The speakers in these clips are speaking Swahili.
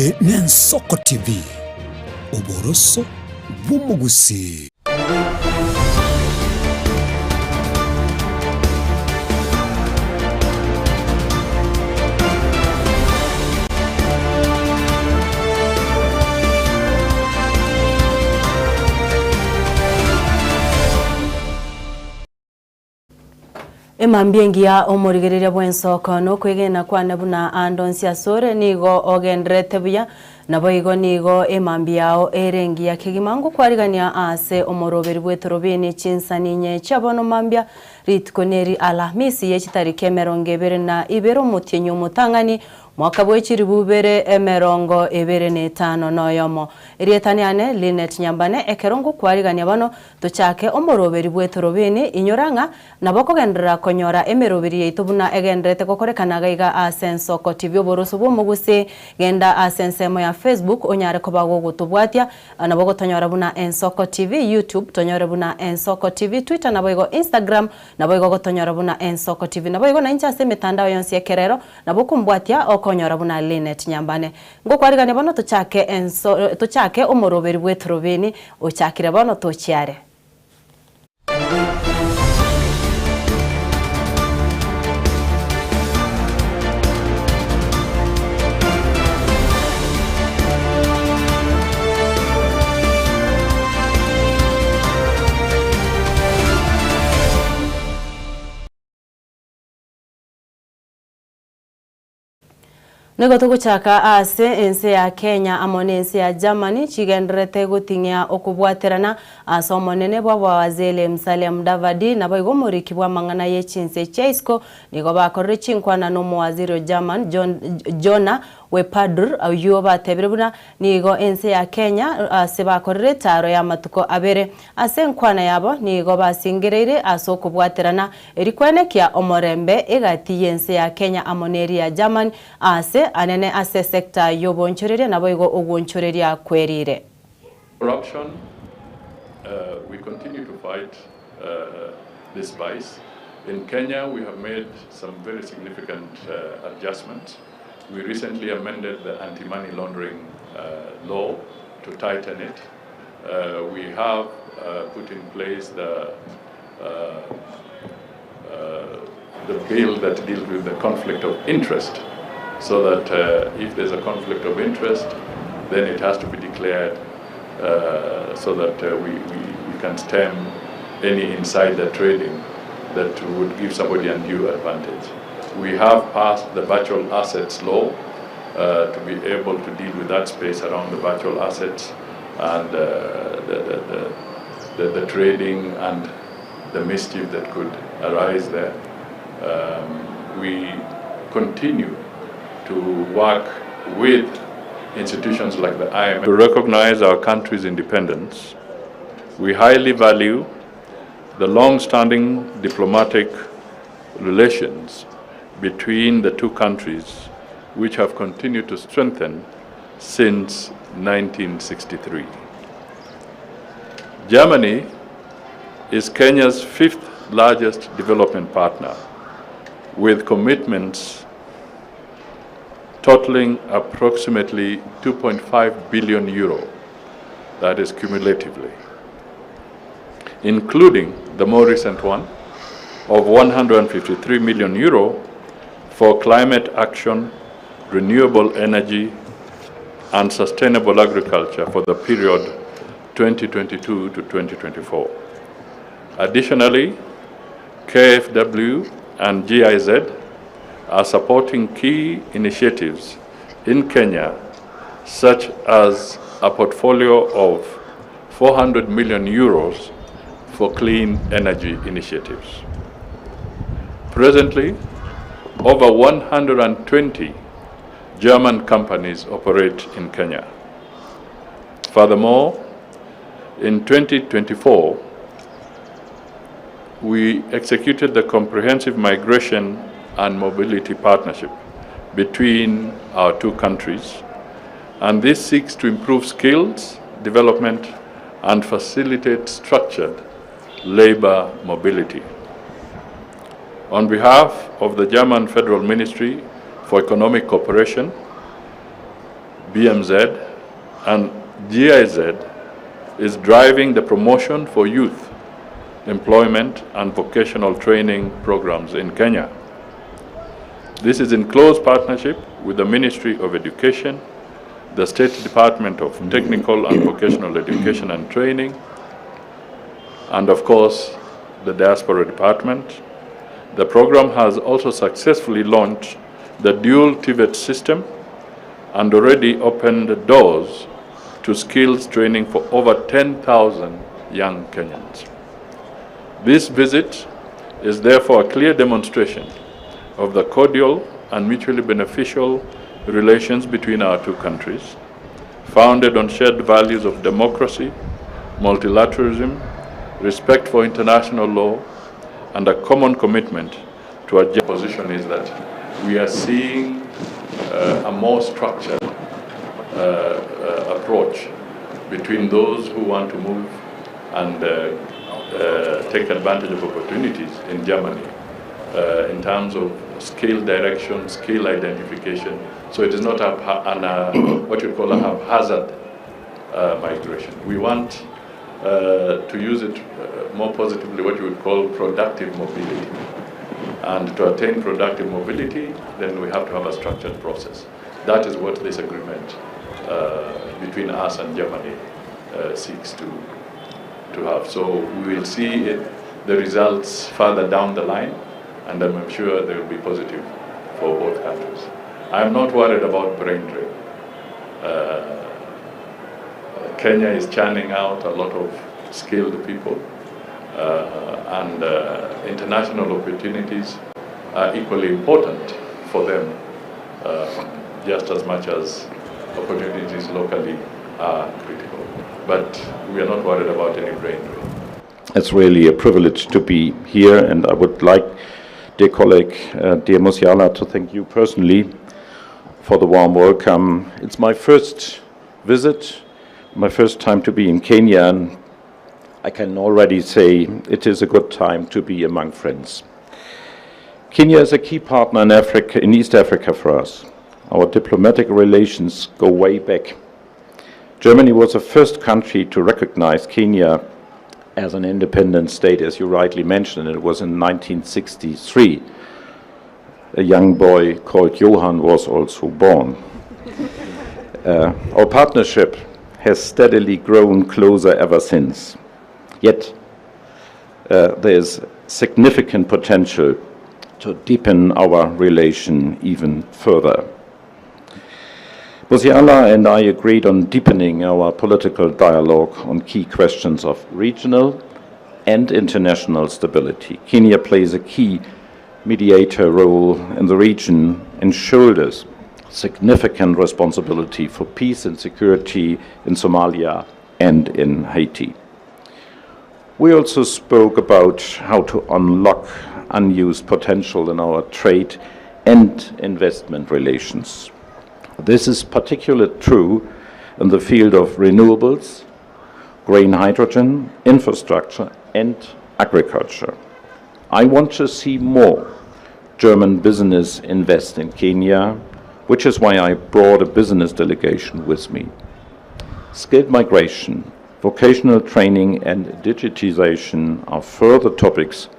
Eye n'Ensoko TV oboroso bw'umugusi. Emambiengia omorigereria bw'ensoko no kwegena kwana buna andonsia sore nigo ogendrete buya nabo igo nigo emambiao erengia kigimango kwarigania ase omoroberi bwetorobini chinsaninye chabono mambia ritkoneri Alhamisi yechitariki 22 mutinyo mutangani mwaka bwechiri bubere 25 noyomo erietaniane Linet Nyambane ekerongo kwarigania bano tuchake omoroberi bwetorobini inyoranga nabo kogendera konyora emeroberi yaitu buna egendrete kokorekana gaiga ase Ensoko TV oboroso bw'omugusi genda ase ensemo ya Facebook onyare kobago gutubwatia nabo gotonyora buna Ensoko TV, YouTube tonyora buna Ensoko TV, Twitter nabo igo Instagram nabo igo gotonyora buna Ensoko TV nabo igo na incha ase mitandao yonsi ekerero nabo kumbwatia okonyora buna Linet Nyambane ngo kwarigania bano tuchake omoroberi bwetorobini ochakire bano tochiare. Nego tuguchaka ase ense ya Kenya amone ense ya Germany chigendrete gutingia okubwaterana ase omonene bwa wazele Musalia Mudavadi nabo igo moriki bwa mangana yechinse chaisco nigo bakorre chinkwana no mwaziri German Jona Wepadur ayuo batebire buna nigo ense ya Kenya ase bakorre taro ya matuko abere ase nkwana yabo nigo basingereire ase okubwaterana erikwenekia omorembe egati yense ya Kenya amoneri ya German ase anene ase sekta yobonchoreria nabo igo ogonchoreria kwerire. Corruption, we continue to fight this vice. In Kenya, we have made some very significant adjustments. We recently amended the anti-money laundering law to tighten it. We have put in place the bill that deals with the conflict of interest, so that if there's a conflict of interest, then it has to be declared so that we can stem any insider trading that would give somebody undue advantage. We have passed the virtual assets law to be able to deal with that space around the virtual assets and the trading and the mischief that could arise there. We continue to work with institutions like the IMF to recognize our country's independence. We highly value the long-standing diplomatic relations between the two countries, which have continued to strengthen since 1963. Germany is Kenya's 5th largest development partner, with commitments totaling approximately 2.5 billion euro, that is cumulatively, including the more recent one of 153 million euro for climate action, renewable energy, and sustainable agriculture for the period 2022 to 2024. Additionally, KfW and GIZ are supporting key initiatives in Kenya, such as a portfolio of 400 million euros for clean energy initiatives. Presently, over 120 German companies operate in Kenya. Furthermore, in 2024, we executed the comprehensive migration and mobility partnership between our two countries, and this seeks to improve skills development and facilitate structured labor mobility. On behalf of the German Federal Ministry for Economic Cooperation, BMZ, and GIZ is driving the promotion for youth employment and vocational training programs in Kenya. This is in close partnership with the Ministry of Education, the State Department of Technical and Vocational Education and Training, and of course, the Diaspora Department. The program has also successfully launched the dual TVET system and already opened the doors to skills training for over 10,000 young Kenyans. This visit is therefore a clear demonstration of the cordial and mutually beneficial relations between our two countries, founded on shared values of democracy, multilateralism, respect for international law, and a common commitment to a just position is that we are seeing a more structured approach between those who want to move and take advantage of opportunities in Germany in terms of skill direction, skill identification. So it is not what you call a haphazard migration. We want to use it more positively, what you would call productive mobility. And to attain productive mobility, then we have to have a structured process. That is what this agreement between us and Germany seeks to have. So we will see the results further down the line, and I'm sure they will be positive for both countries. I'm not worried about brain drain. Kenya is churning out a lot of skilled people, and international opportunities are equally important for them, just as much as opportunities locally are critical. But we are not worried about any brain drain. It's really a privilege to be here, and I would like, dear colleague, dear Musiala, to thank you personally for the warm welcome. It's my first visit, my first time to be in Kenya, and I can already say it is a good time to be among friends. Kenya is a key partner in Africa, in East Africa for us. Our diplomatic relations go way back. Germany was the first country to recognize Kenya as an independent state, as you rightly mentioned. It was in 1963. A young boy called Johann was also born. Our partnership has steadily grown closer ever since. Yet, there is significant potential to deepen our relation even further. Musiala and I agreed on deepening our political dialogue on key questions of regional and international stability. Kenya plays a key mediator role in the region and shoulders significant responsibility for peace and security in Somalia and in Haiti. We also spoke about how to unlock unused potential in our trade and investment relations. This is particularly true in the field of renewables, green hydrogen, infrastructure, and agriculture. I want to see more German business invest in Kenya, which is why I brought a business delegation with me. Skilled migration, vocational training, and digitization are further topics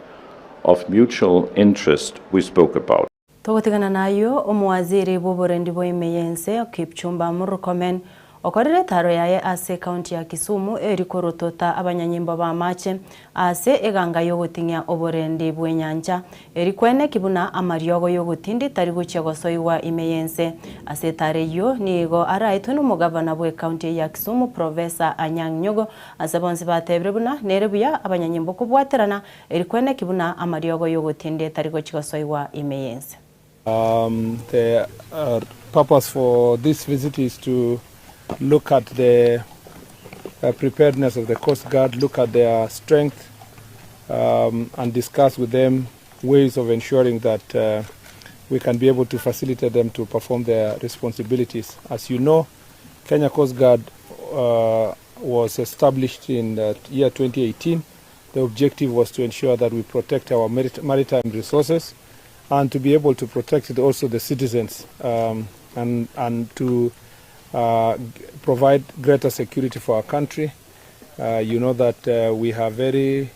of mutual interest we spoke about. Togotigana nayo omwaziri bw'oburendi bw'emeyense Kipchumba Murkomen okorere taro yaye ase kaunti ya Kisumu erikorotota abanyanyimbo ba mache ase eganga yogotinya oburendi bw'enyanja erikwene kibuna amaryogo yogotindi tari guchya gosoiwa imeyense ase tare yo nigo araitwe n'umugabana bwe kaunti ya Kisumu Professor Anyang' Nyong'o ase bonse batebre buna nerebuya abanyanyimbo kubwaterana erikwene kibuna amaryogo yogotindi tari guchya gosoiwa imeyense. The purpose for this visit is to look at the preparedness of the Coast Guard, look at their strength, and discuss with them ways of ensuring that we can be able to facilitate them to perform their responsibilities. As you know, Kenya Coast Guard was established in the year 2018. The objective was to ensure that we protect our maritime resources and to be able to protect also the citizens and to provide greater security for our country. You know that we have very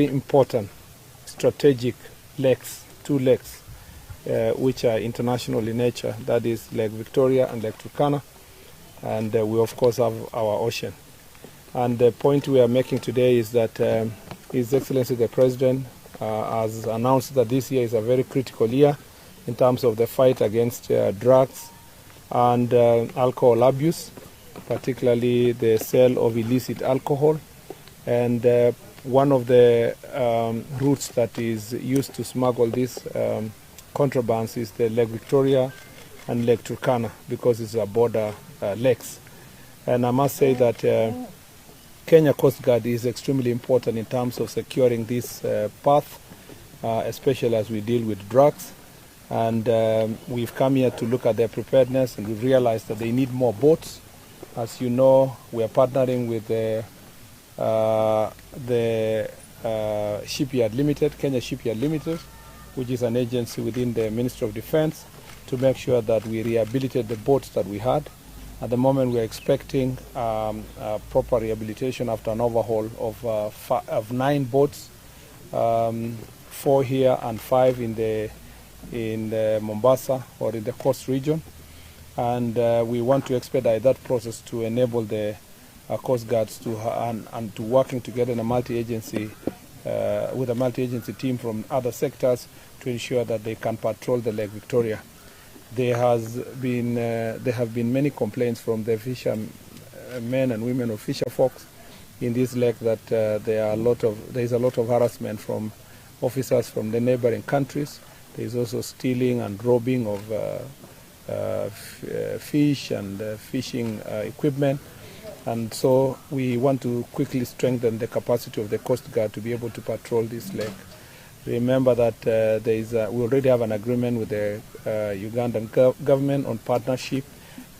important strategic lakes, 2 lakes, which are international in nature. That is Lake Victoria and Lake Turkana. And we, of course, have our ocean. And the point we are making today is that His Excellency the President has announced that this year is a very critical year in terms of the fight against drugs and alcohol abuse, particularly the sale of illicit alcohol. And one of the routes that is used to smuggle these contrabands is the Lake Victoria and Lake Turkana, because it's a border lakes. And I must say that Kenya Coast Guard is extremely important in terms of securing this path, especially as we deal with drugs. And we've come here to look at their preparedness, and we've realized that they need more boats. As you know, we are partnering with the Shipyard Limited, Kenya Shipyard Limited, which is an agency within the Ministry of Defense, to make sure that we rehabilitate the boats that we had. At the moment, we are expecting proper rehabilitation after an overhaul of 9 boats, 4 here and 5 in the Mombasa or in the coast region. And we want to expedite that process to enable the Coast Guards to working together in a multi-agency with a multi-agency team from other sectors to ensure that they can patrol the Lake Victoria. There have been many complaints from the fishermen and women of fisher folks in this lake that there is a lot of harassment from officers from the neighboring countries. There is also stealing and robbing of fish and fishing equipment. And so we want to quickly strengthen the capacity of the Coast Guard to be able to patrol this lake. Remember that we already have an agreement with the Ugandan government on partnership,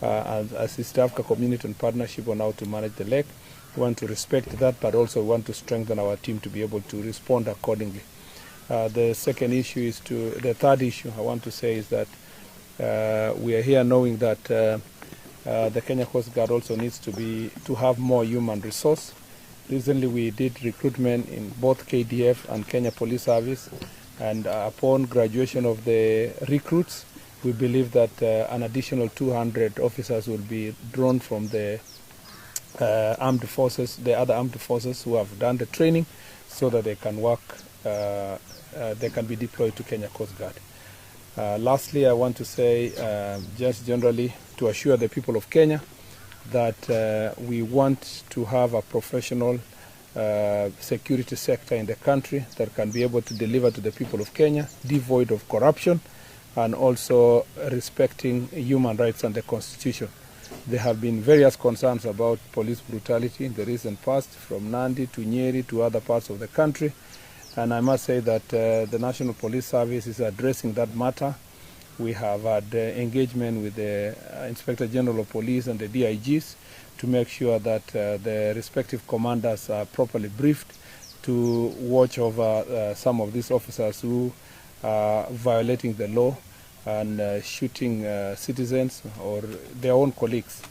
as East Africa Community on partnership on how to manage the lake. We want to respect that, but also want to strengthen our team to be able to respond accordingly. The third issue I want to say is that we are here knowing that the Kenya Coast Guard also needs to have more human resource. Recently, we did recruitment in both KDF and Kenya Police Service, and upon graduation of the recruits, we believe that an additional 200 officers will be drawn from the armed forces, the other armed forces who have done the training, so that they can work, they can be deployed to Kenya Coast Guard. Lastly, I want to say, just generally, to assure the people of Kenya that we want to have a professional security sector in the country that can be able to deliver to the people of Kenya, devoid of corruption, and also respecting human rights and the Constitution. There have been various concerns about police brutality in the recent past, from Nandi to Nyeri to other parts of the country. And I must say that the National Police Service is addressing that matter. We have had engagement with the Inspector General of Police and the DIGs to make sure that the respective commanders are properly briefed to watch over some of these officers who are violating the law and shooting citizens or their own colleagues.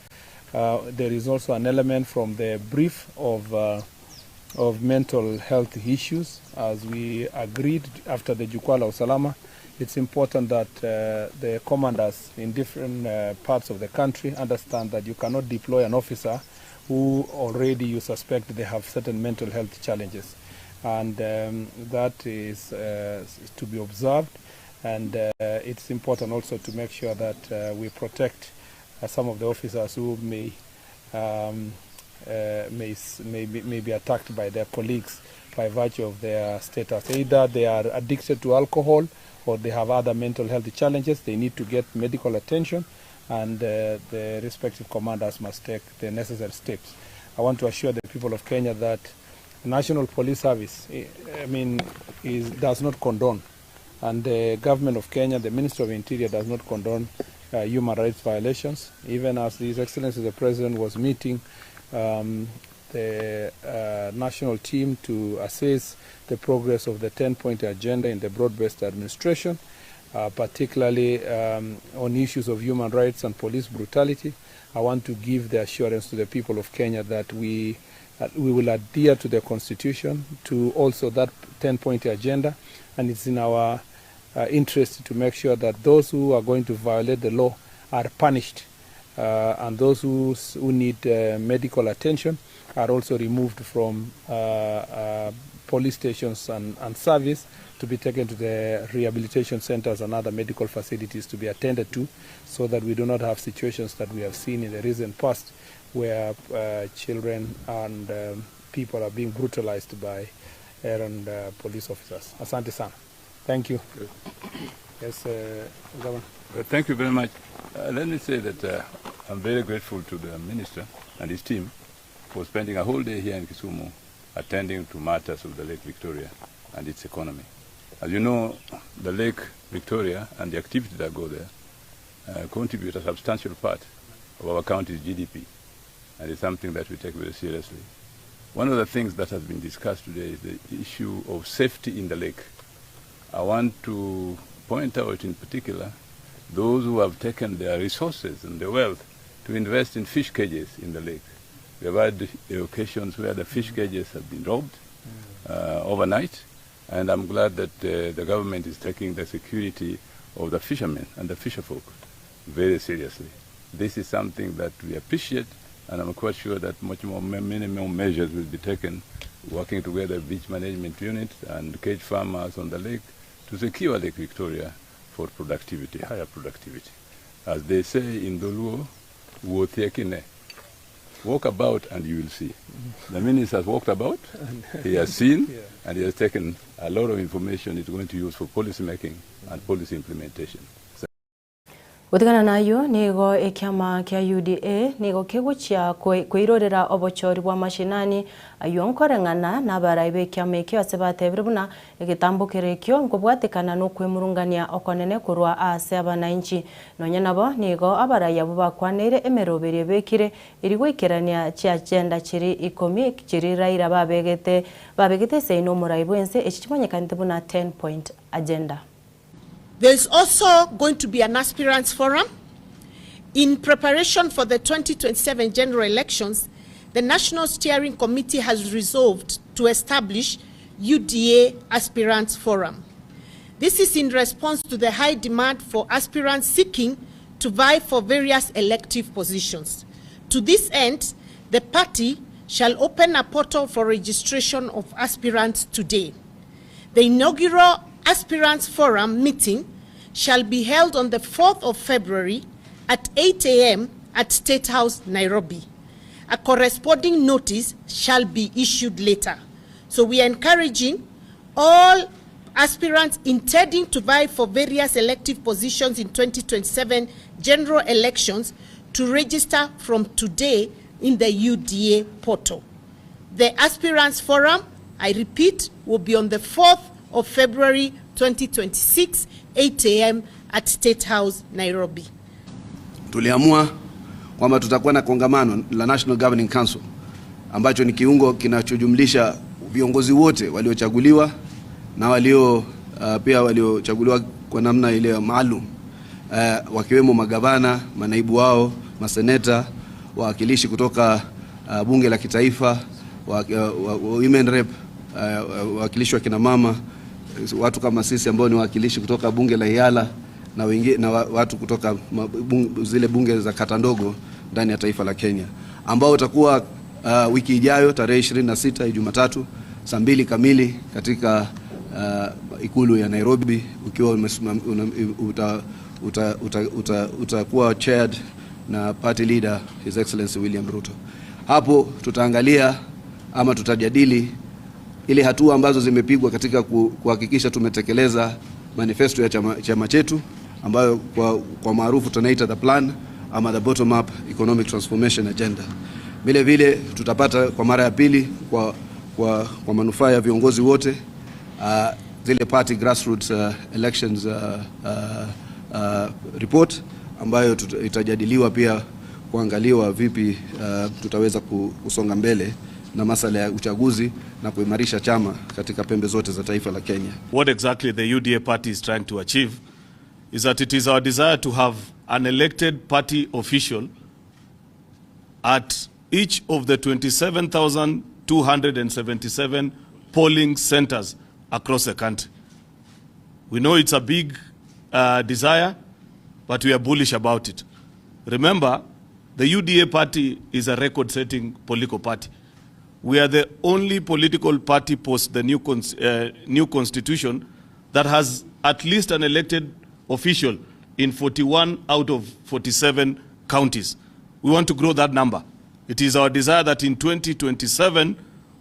There is also an element from the brief of mental health issues. As we agreed after the Jukwaa la Usalama, it's important that the commanders in different parts of the country understand that you cannot deploy an officer who already you suspect they have certain mental health challenges. And that is to be observed. And it's important also to make sure that we protect some of the officers who may be attacked by their colleagues by virtue of their status. Either they are addicted to alcohol or they have other mental health challenges. They need to get medical attention, and the respective commanders must take the necessary steps. I want to assure the people of Kenya that the National Police Service, does not condone, and the government of Kenya, the Ministry of Interior, does not condone human rights violations. Even as His Excellency the President was meeting the national team to assess the progress of the 10-point agenda in the broad-based administration, particularly on issues of human rights and police brutality. I want to give the assurance to the people of Kenya that we will adhere to the Constitution, to also that 10-point agenda, and it's in our interest to make sure that those who are going to violate the law are punished, and those who need medical attention are also removed from police stations and service to be taken to the rehabilitation centers and other medical facilities to be attended to, so that we do not have situations that we have seen in the recent past where children and people are being brutalized by errant police officers. Asante sana. Thank you. Yes, Governor. Thank you very much. Let me say that I'm very grateful to the Minister and his team for spending a whole day here in Kisumu attending to matters of the Lake Victoria and its economy. As you know, the Lake Victoria and the activities that go there contribute a substantial part of our county's GDP, and it's something that we take very seriously. One of the things that has been discussed today is the issue of safety in the lake. I want to point out in particular those who have taken their resources and their wealth to invest in fish cages in the lake. We have had occasions where the fish cages have been robbed overnight, and I'm glad that the government is taking the security of the fishermen and the fisherfolk very seriously. This is something that we appreciate, and I'm quite sure that many more measures will be taken, working together with beach management units and cage farmers on the lake to secure Lake Victoria for productivity, higher productivity. As they say in Doluo, walk about and you will see. The minister has walked about, he has seen, and he has taken a lot of information he's going to use for policy making and policy implementation. Utigana nayo nigo ekiama kia UDA nigo kiguchia kwirorera obochori bwa mashinani ayonkorengana na baraibe kiama kio sebatebiruna egitambukire kio ngobwatikana no kwemurungania okonene kurwa ase abananchi nonya nabo nigo abaraya bubakwanire emeroberie bekire irigwikirania cha agenda chiri ikomi chiri raira babegete seino muraibo ense echichimanyekante buna 10-point agenda. There is also going to be an aspirants forum. In preparation for the 2027 general elections, the National Steering Committee has resolved to establish UDA Aspirants Forum. This is in response to the high demand for aspirants seeking to vie for various elective positions. To this end, the party shall open a portal for registration of aspirants today. The inaugural Aspirants Forum meeting shall be held on the 4th of February at 8 a.m. at State House, Nairobi. A corresponding notice shall be issued later. So we are encouraging all aspirants intending to vie for various elective positions in 2027 general elections to register from today in the UDA portal. The Aspirants Forum, I repeat, will be on the 4th of February 2026, 8 a.m. at State House, Nairobi. Tuliamua kwamba tutakuwa na kongamano la National Governing Council ambacho ni kiungo kinachojumlisha viongozi wote waliochaguliwa na pia waliochaguliwa kwa namna ile maalum, wakiwemo magavana, manaibu wao, maseneta, wawakilishi kutoka bunge la kitaifa, women rep, wawakilishi wa kina mama, watu kama sisi ambao ni wawakilishi kutoka bunge la Yala na wengine na watu kutoka zile bunge za kata ndogo ndani ya taifa la Kenya, ambao utakuwa wiki ijayo tarehe 26 Jumatatu saa 2 kamili katika ikulu ya Nairobi, ukiwa utakuwa chaired na party leader His Excellency William Ruto. Hapo tutaangalia ama tutajadili ile hatua ambazo zimepigwa katika kuhakikisha tumetekeleza manifesto ya chama chetu ambayo kwa maarufu tunaita the plan ama the bottom up economic transformation agenda. Vile vile tutapata kwa mara ya pili kwa manufaa ya viongozi wote zile party grassroots elections report ambayo itajadiliwa pia kuangaliwa vipi tutaweza kusonga mbele na masuala ya uchaguzi na kuimarisha chama katika pembe zote za taifa la Kenya. What exactly the UDA party is trying to achieve is that it is our desire to have an elected party official at each of the 27,277 polling centers across the country. We know it's a big desire, but we are bullish about it. Remember, the UDA party is a record-setting political party. We are the only political party post the new constitution that has at least an elected official in 41 out of 47 counties. We want to grow that number. It is our desire that in 2027,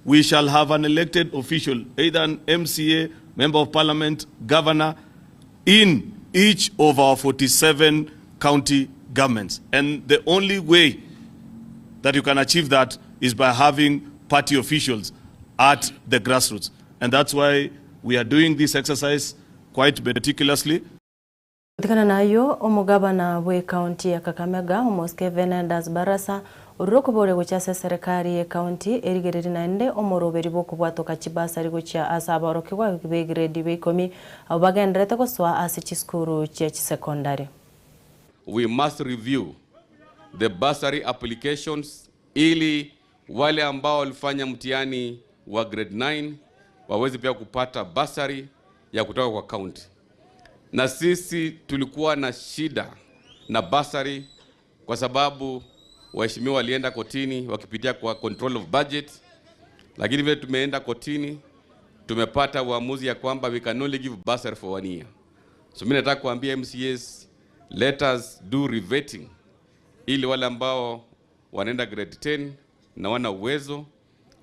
we shall have an elected official, either an MCA, Member of Parliament, Governor, in each of our 47 county governments. And the only way that you can achieve that is by having party officials at the grassroots. And that's why we are doing this exercise quite meticulously. Kutikana nayo omugabana we county ya Kakamega Omoske Venandas Barasa urokobore guchase serikali ya county erigereri naende omoroberi bokubwatoka kibasari gucha asaba rokebwa be grade be 10 abagendrete goswa asichi skuru che secondary. We must review the bursary applications ili wale ambao walifanya mtihani wa grade 9 waweze pia kupata bursary ya kutoka kwa county. Na sisi tulikuwa na shida na bursary kwa sababu waheshimiwa walienda kotini wakipitia kwa control of budget, lakini vile tumeenda kotini tumepata uamuzi ya kwamba we can only give bursary for 1 year. So mimi nataka kuambia MCAs, let us do revetting ili wale ambao wanaenda grade 10 na wana uwezo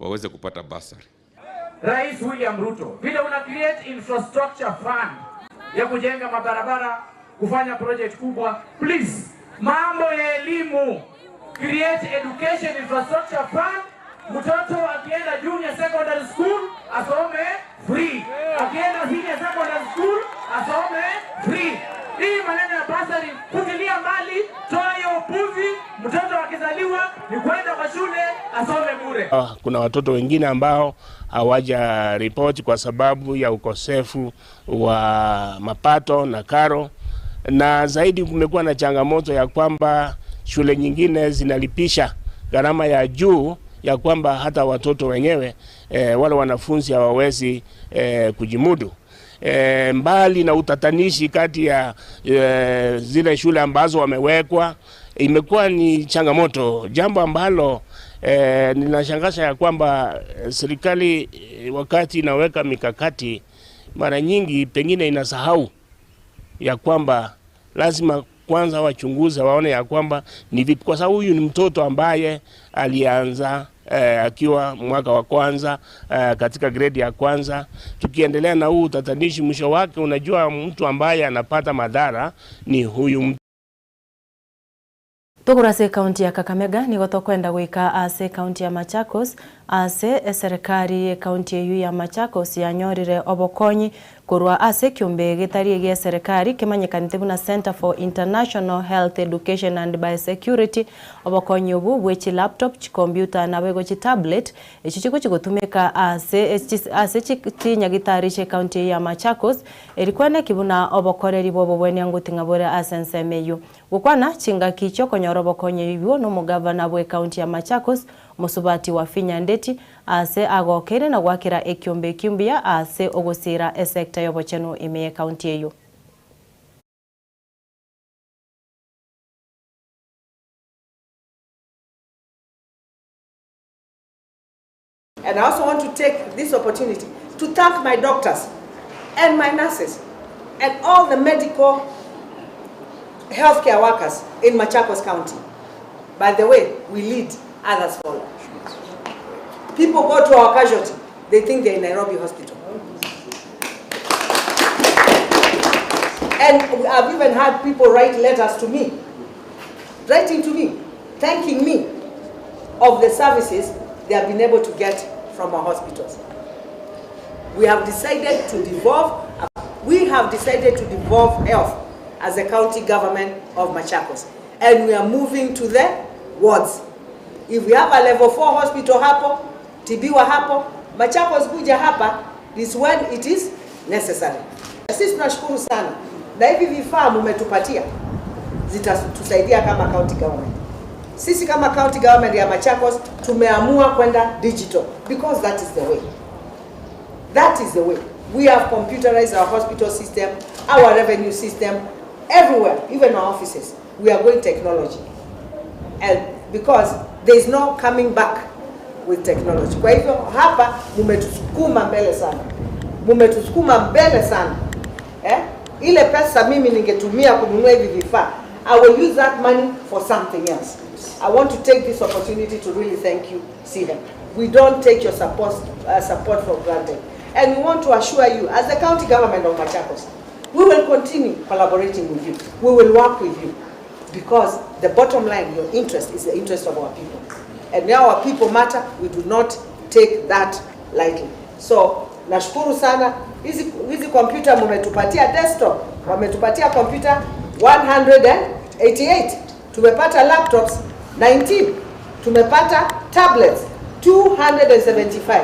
waweze kupata bursary. Rais William Ruto, vile una create infrastructure fund ya kujenga mabarabara, kufanya project kubwa, please, mambo ya elimu, create education infrastructure fund. Mtoto akienda junior secondary school asome free, akienda senior secondary school asome free. Hii maneno ya bursary kuzilia mbali, toa hiyo upuzi. Mtoto akizaliwa ni kwenda kwa shule asome bure. Kuna watoto wengine ambao hawaja report kwa sababu ya ukosefu wa mapato na karo, na zaidi kumekuwa na changamoto ya kwamba shule nyingine zinalipisha gharama ya juu ya kwamba hata watoto wenyewe wale wanafunzi hawawezi kujimudu. Mbali na utatanishi kati ya zile shule ambazo wamewekwa, imekuwa ni changamoto, jambo ambalo ninashangasha ya kwamba serikali wakati inaweka mikakati mara nyingi pengine inasahau ya kwamba lazima kwanza wachunguze waone ya kwamba ni vipi, kwa sababu huyu ni mtoto ambaye alianza akiwa mwaka wa kwanza katika grade ya kwanza. Tukiendelea na huu utatanishi, mwisho wake unajua mtu ambaye anapata madhara ni huyu mtu. Tugurase county ya Kakamega ni gotokwenda gwika ase county ya Machakos ase serikali county ya Machakos yanyorire obokonyi kurwa ase kiumbe gitari gia serikali kimanyikanite buna Center for International Health Education and Biosecurity. Obokonyi obu bwechi laptop, computer na wego tablet echichiko chigutumika ase chitinya gitari che county ya Machakos erikwane kibuna obokoreri bobo bwene ngutinga bore asensemeyo gukwana chinga kicho konyoro obokonyi ibyo no mugavana bwe county ya Machakos Musubati wa Finyandeti ase agokere na gwakira ekiombe kiumbia ase ogosira sector yobocheno ime county eyo. And I also want to take this opportunity to thank my doctors and my nurses and all the medical healthcare workers in Machakos County. By the way, we lead, others follow. People go to our casualty, they think they're in Nairobi Hospital. And I've even had people write letters to me, writing to me, thanking me of the services they have been able to get from our hospitals. We have decided to devolve health as a county government of Machakos. And we are moving to the wards. If we have a level 4 hospital hapo, Tibiwa hapo, Machakos kuja hapa is when it is necessary. Sisi tunashukuru sana Na hivi vifaa mmetupatia zitatusaidia kama county government. Sisi kama county government ya Machakos tumeamua kwenda digital because that is the way. That is the way. We have computerized our hospital system, our revenue system, everywhere, even our offices. We are going technology. And because there is no coming back with technology. Kwa hivyo hapa mumetusukuma mbele sana. Mumetusukuma mbele sana. Ile pesa mimi ningetumia kununua hivi vifaa, I will use that money for something else. I want to take this opportunity to really thank you, Stephen. We don't take your support for granted. And we want to assure you, as the county government of Machakos, we will continue collaborating with you. We will work with you. Because the bottom line, your interest is the interest of our people. And now our people matter, we do not take that lightly. So, nashukuru sana, hizi computer mumetupatia desktop, wametupatia computer 188, tumepata laptops 19, tumepata tablets 275.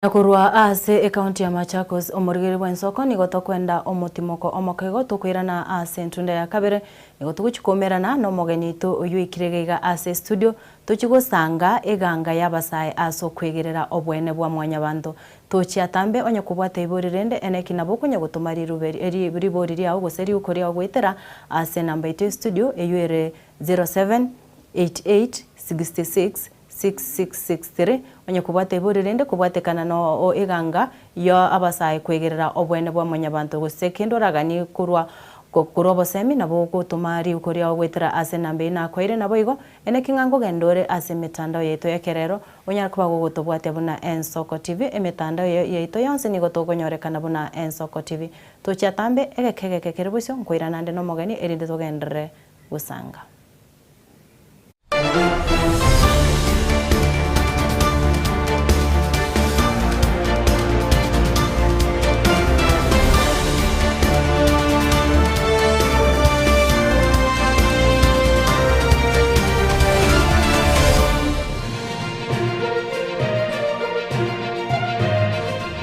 Nakurwa ase county ya Machakos omorigere bwensoko nigoto kwenda omotimoko omokego tukwirana ase ntunda ya kabere nigoto guchikomerana no mogenitu uyu ikirega ase studio tuchigosanga eganga yabasaye aso kwegerera obwene bwa mwanya bantu tuchiatambe onye kubwata iburirende eneki naboko nya gutumari ruberi eri buri boriri aho goseri ukori ogwetera ase namba ite studio eyure 0788666663 onye kubwate iburirende kubwatekana no eganga yo abasaye kwegerera obwene bwa munyabantu gusekendo ragani kurwa kurobo semi nabo gutumari ukori ogwetera ase nambe na kwaire nabo igo ene kingango gendore ase mitandao yeto yekerero onya kuba gutobwate buna Ensoko TV emitandao yeto yonse ni gotogonyorekana buna Ensoko TV tuchatambe egekege kerebusyo nkoira nande no mogani erinde togendere gusanga.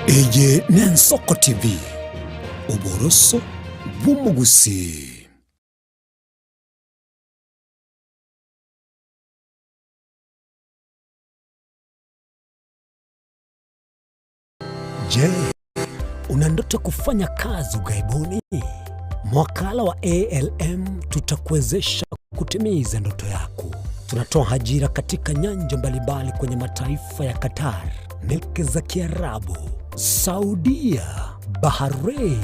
Eye ni Ensoko TV, uboroso bw'umugusi. Je, una ndoto kufanya kazi ughaibuni? Mwakala wa ALM tutakuwezesha kutimiza ndoto yako. Tunatoa ajira katika nyanja mbalimbali kwenye mataifa ya Qatar, Milki za Kiarabu, Saudia, Bahrain,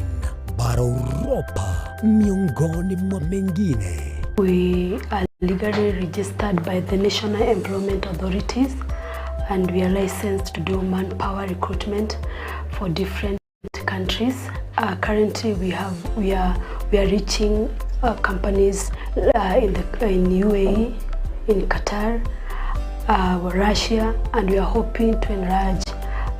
bara Europa, miongoni mwa mengine. We are legally registered by the National Employment Authorities and we are licensed to do manpower recruitment for different countries. Currently we are reaching companies in UAE, in Qatar, Russia, and we are hoping to enlarge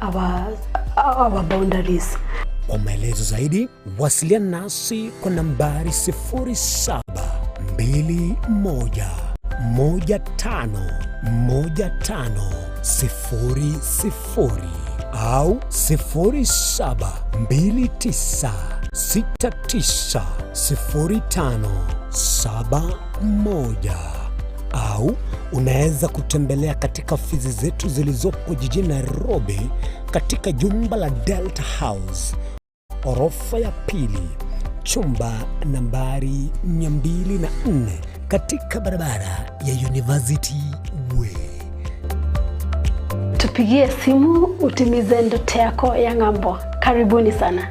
our boundaries. Kwa maelezo zaidi, wasiliana nasi kwa nambari 0721511500 au 0729690571 au unaweza kutembelea katika ofisi zetu zilizopo jijini Nairobi katika jumba la Delta House, orofa ya pili, chumba nambari 204 katika barabara ya University Way. Tupigie simu utimize ndoto yako ya ng'ambo. Karibuni sana.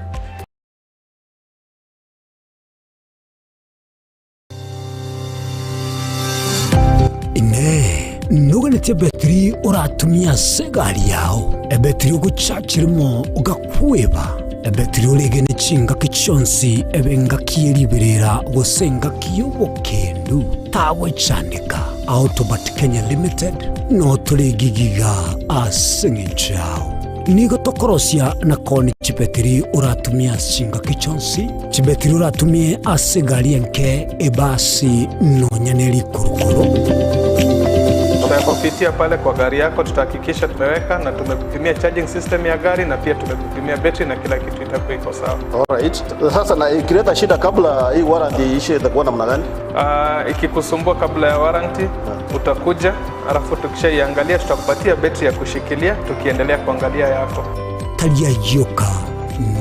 Nuganetia betri uratumia segari yao. Ebetri uguchachirimo ugakweba. Ebetri ulegene chinga kichonsi ebenga kieriberera gosenga kiyobokendu. Tawe chanika. Autobat Kenya Limited no tulegigiga asengi chao. Nigo tokorosia na koni chibetri uratumia chinga kichonsi. Chibetri uratumia asegari enke ebasi no nyaneri kurukuru. Ukipitia pale kwa gari yako tutahakikisha tumeweka na tumekupimia charging system ya gari na pia tumekupimia battery na kila kitu itakuwa iko sawa. Alright. Sasa na ikileta shida kabla hii warranty ishe itakuwa namna gani? Ikikusumbua kabla ya warranty utakuja, alafu tukishaiangalia tutakupatia battery ya kushikilia tukiendelea kuangalia yako. Talia yoka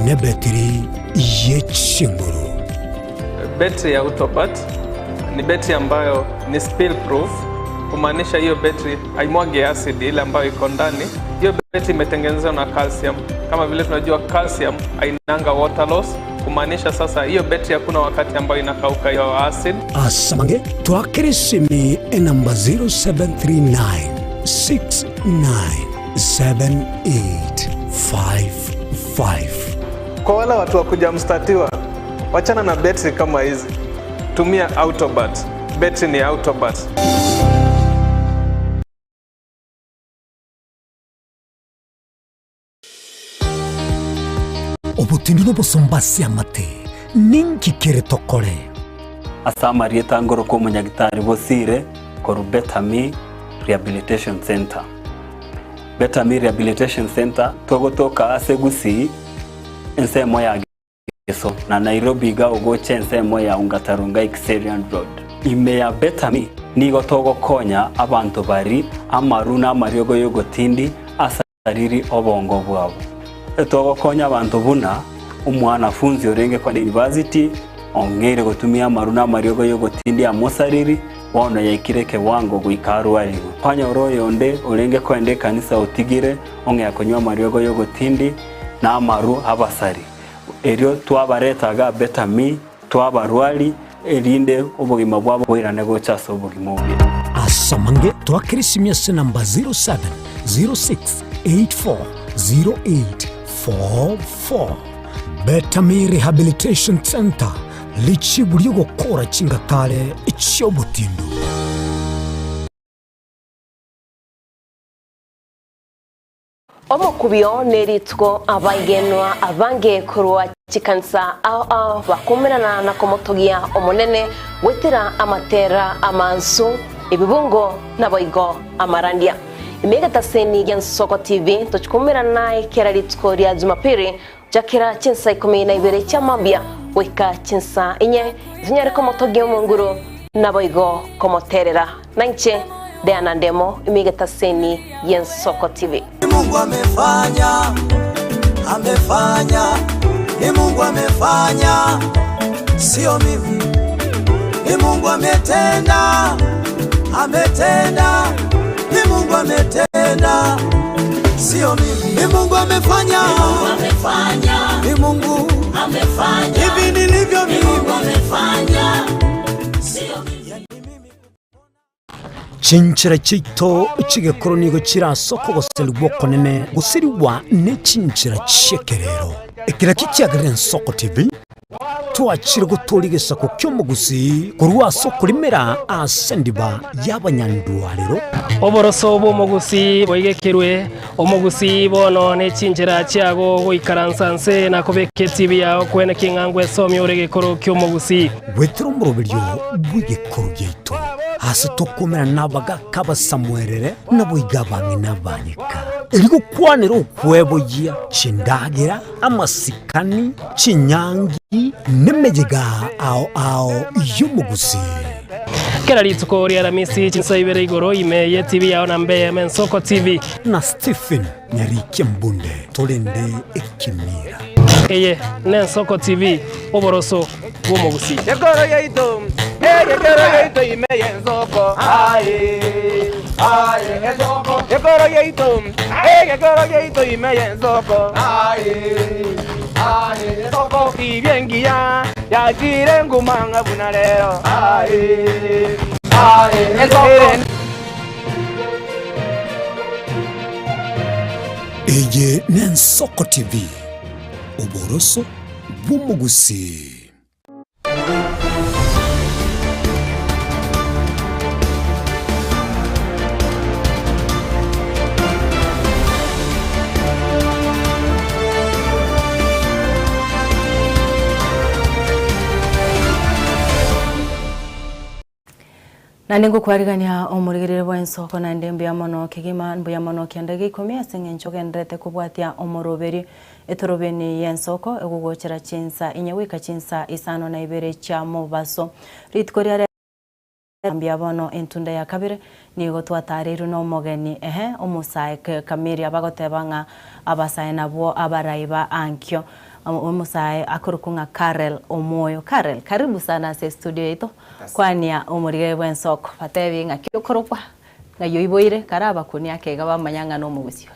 ne battery yechinguru. Battery ya Autobat ni battery ambayo ni spill proof, kumaanisha hiyo battery haimwagi acid ile ambayo iko ndani. Hiyo battery imetengenezwa na calcium. Kama vile tunajua calcium hainanga water loss, kumaanisha sasa hiyo battery hakuna wakati ambayo inakauka hiyo acid. Asamange twakirisimi namba 0739 697855. Kwa wale watu wa kuja mstatiwa, wachana na battery kama hizi. Tumia Autobat. Battery ni Autobat. Obutindi n'obusumbasi amate ninki kere tokore. Asama rieta ngoro ko munyagitari bosire ko Betami Rehabilitation Center. Betami Rehabilitation Center togotoka asegusi ensemo ya Geso na Nairobi ga ugoche ensemo ya Ungatarunga Xerian Road. Ime ya Betami nigo togo konya abantu bari amaruna mariogo yogotindi asariri obongo bwabo. Togo konya abantu buna umwana funzi orenge kwa university ongere gutumia maruna mariogo yogotindi amosariri wana yaikireke wango guikaru aligo panya oroyo onde orenge kwende kanisa utigire onge yakonywa mariogo yogotindi na amaru abasari erio twabaretaga Betami twabarwali erinde obugima bwabo bwirane gochaso obugima obye. Asamange twakirisimyese namba 0706840844. Betami Rehabilitation Center lichiburi gukora chingatare icy'obutindu. Omukubyo neritwo abagenwa abange kurwa chikansa bakumirana na komotogia omunene wetera amatera amansu ibibungo naboigo amarandia. Imegata seni ya Soko TV tuchikumirana ikeraritwo rya Jumapili jakira chinsa 12 cha mambia weka chinsa inye zinyare komotogia munguru naboigo komoterera nanche Diana Ndemo imegata seni ya Soko TV. Mungu amefanya, ni Mungu amefanya, sio mimi. Ni Mungu ametenda, ni Mungu ametenda, sio mimi. Ni Mungu amefanya, ni Mungu amefanya, hivi nilivyo mimi. Ni Mungu amefanya, sio mimi. Chinchira chito chigekoro nigo chirasoko goserwa konene gusiriwa ne chinchira chekerero ekira kicyagire Nsoko TV twachire gutorigesa ko kyomugusi kurwa soko limera asendiba y'abanyandwariro oboroso bomugusi boigekerwe omugusi bono ne chinchira cyago goikaransanse na kobeke TV yawo kwene kingangwe somye oregekoro kyomugusi wetero murobiryo bwigekoro gyeito hasi tokomera nabaga kabasamwerere naboigabange nabanyika irigo kwanero kwebogia chindagira amasikani chinyangi nemejega ao yumugusi kerarituko ria ramisi chinsa ibere igoro imeye TV yawo na mbeye Nsoko TV na Stephen Nyarike Mbunde tolende ekimira eye Nsoko TV oboroso bwomugusi yegoro yaito imeye Nsoko Nsoko yegoro yaito imeye Nsoko Nsoko ibyengia yakire ngumanga buna lero eye Nsoko TV oboroso bwomugusi. Nandi ngukwarigania omurigirire bwa ensoko na ndembe ya mono kigima mbuya mono kiandage ikumi asenge nchogendrete kubwatia omoroberi etorobeni yensoko egugochera chinsa inyewika chinsa isano na ibere cha mubaso ritkoria ambia bono entunda ya kabire nigo twatariru no mogeni omusae kamiri abagotebanga abasae nabo abaraiba ankyo omusae akurukunga Karel Omoyo. Karel, karibu sana se studio yetu kwani ya omurige bwensoko patebi nga kyokorokwa nga yoiboire karaba kunia kega bamanyanga no mugusio.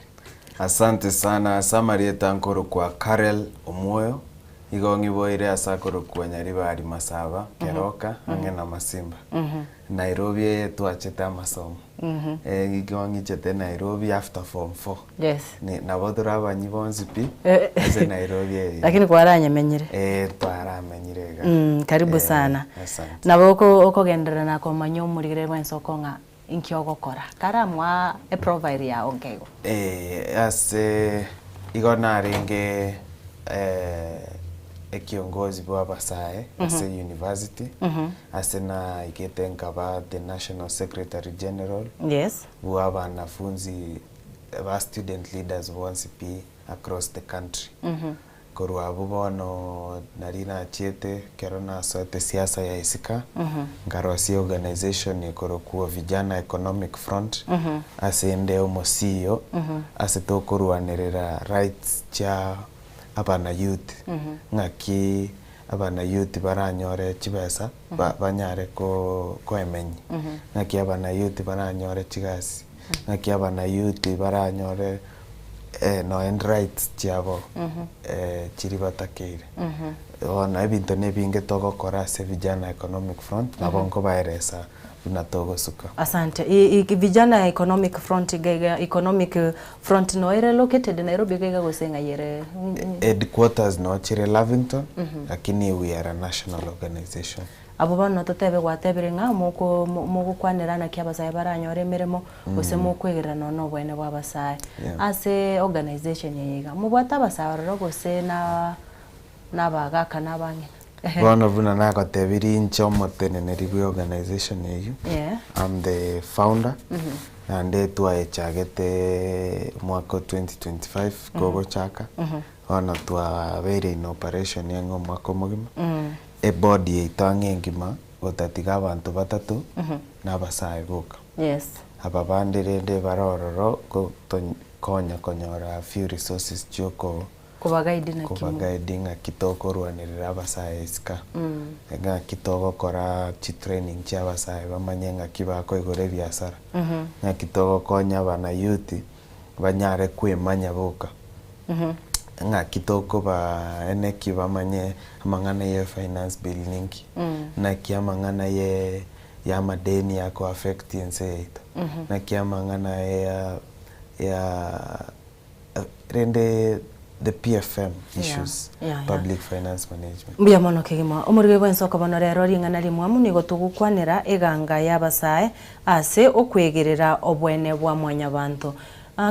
Asante sana Samarieta nkoro kwa Karel Omoyo igongi boire asakoro kwa nyaribari masaba keroka angena masimba Nairobi yetu acheta masomo igongi chete Nairobi after form 4 yes ni nabodora abanyibonzi pi ase Nairobi lakini kwa aranyamenyire twaramenyirega karibu sana naboko okogendera nako manyo murigire bwensoko nga inkiyogokora karamwa provide ya ongego ase igona ringe ekiongozi bwa basae ase university ase na iketenka ba the national secretary general yes bwa banafunzi ba student leaders once pi across the country korwa abo bono narina chete kerona sote siasa ya isika ngarosi organization ikorokuwa vijana economic front ase ndeo mosio ase tokorwanirira rights cha abana youth ngaki abana youth baranyore chibesa banyare ko emenyi ngaki abana youth baranyore chigasi ngaki abana youth baranyore no end rights chabo chiri batakire ona ebintu nebinge togokora se vijana economic front nabongo baeresa unatogosuka. Asante. Vijana economic front gega economic front no ere located in Nairobi gega gosenga yere headquarters no chire Lavington lakini we are a national organization. Abo bano totebe gwatebire nga muko kwanirana kyabasaye baranyore mirimo gose mukwegera no bwene bwabasaye ase organization yiga mubwata abasararo gose na bagaka nabange Bono buna nako tebiri nchomotene neribwe organization yeyu. I'm the founder and twachagete mwaka 2025 gogo chaka ono twabere in operation yengo mwaka mugima body itange ngima otatiga abantu batatu nabasaye boka aba bandirende barororo konya konyora few resources choko kubagaidi nga kitoko rwanirira abasaye iska nga kitoko kora training cha abasaye bamanyenga kibako igore byasara nga kitoko konya bana youth banyare kwemanya boka nga kitoko ba eneki bamanye amangana ye finance building na kiamangana ye ya madeni yako affect inseita na kiamangana ya rende the PFM issues public finance management mbuya mono kigima omurige bwensoko bono rero ringana rimwamu nigo tugukwanira eganga yabasaye ase okwegerera obwene bwa mwanya bantu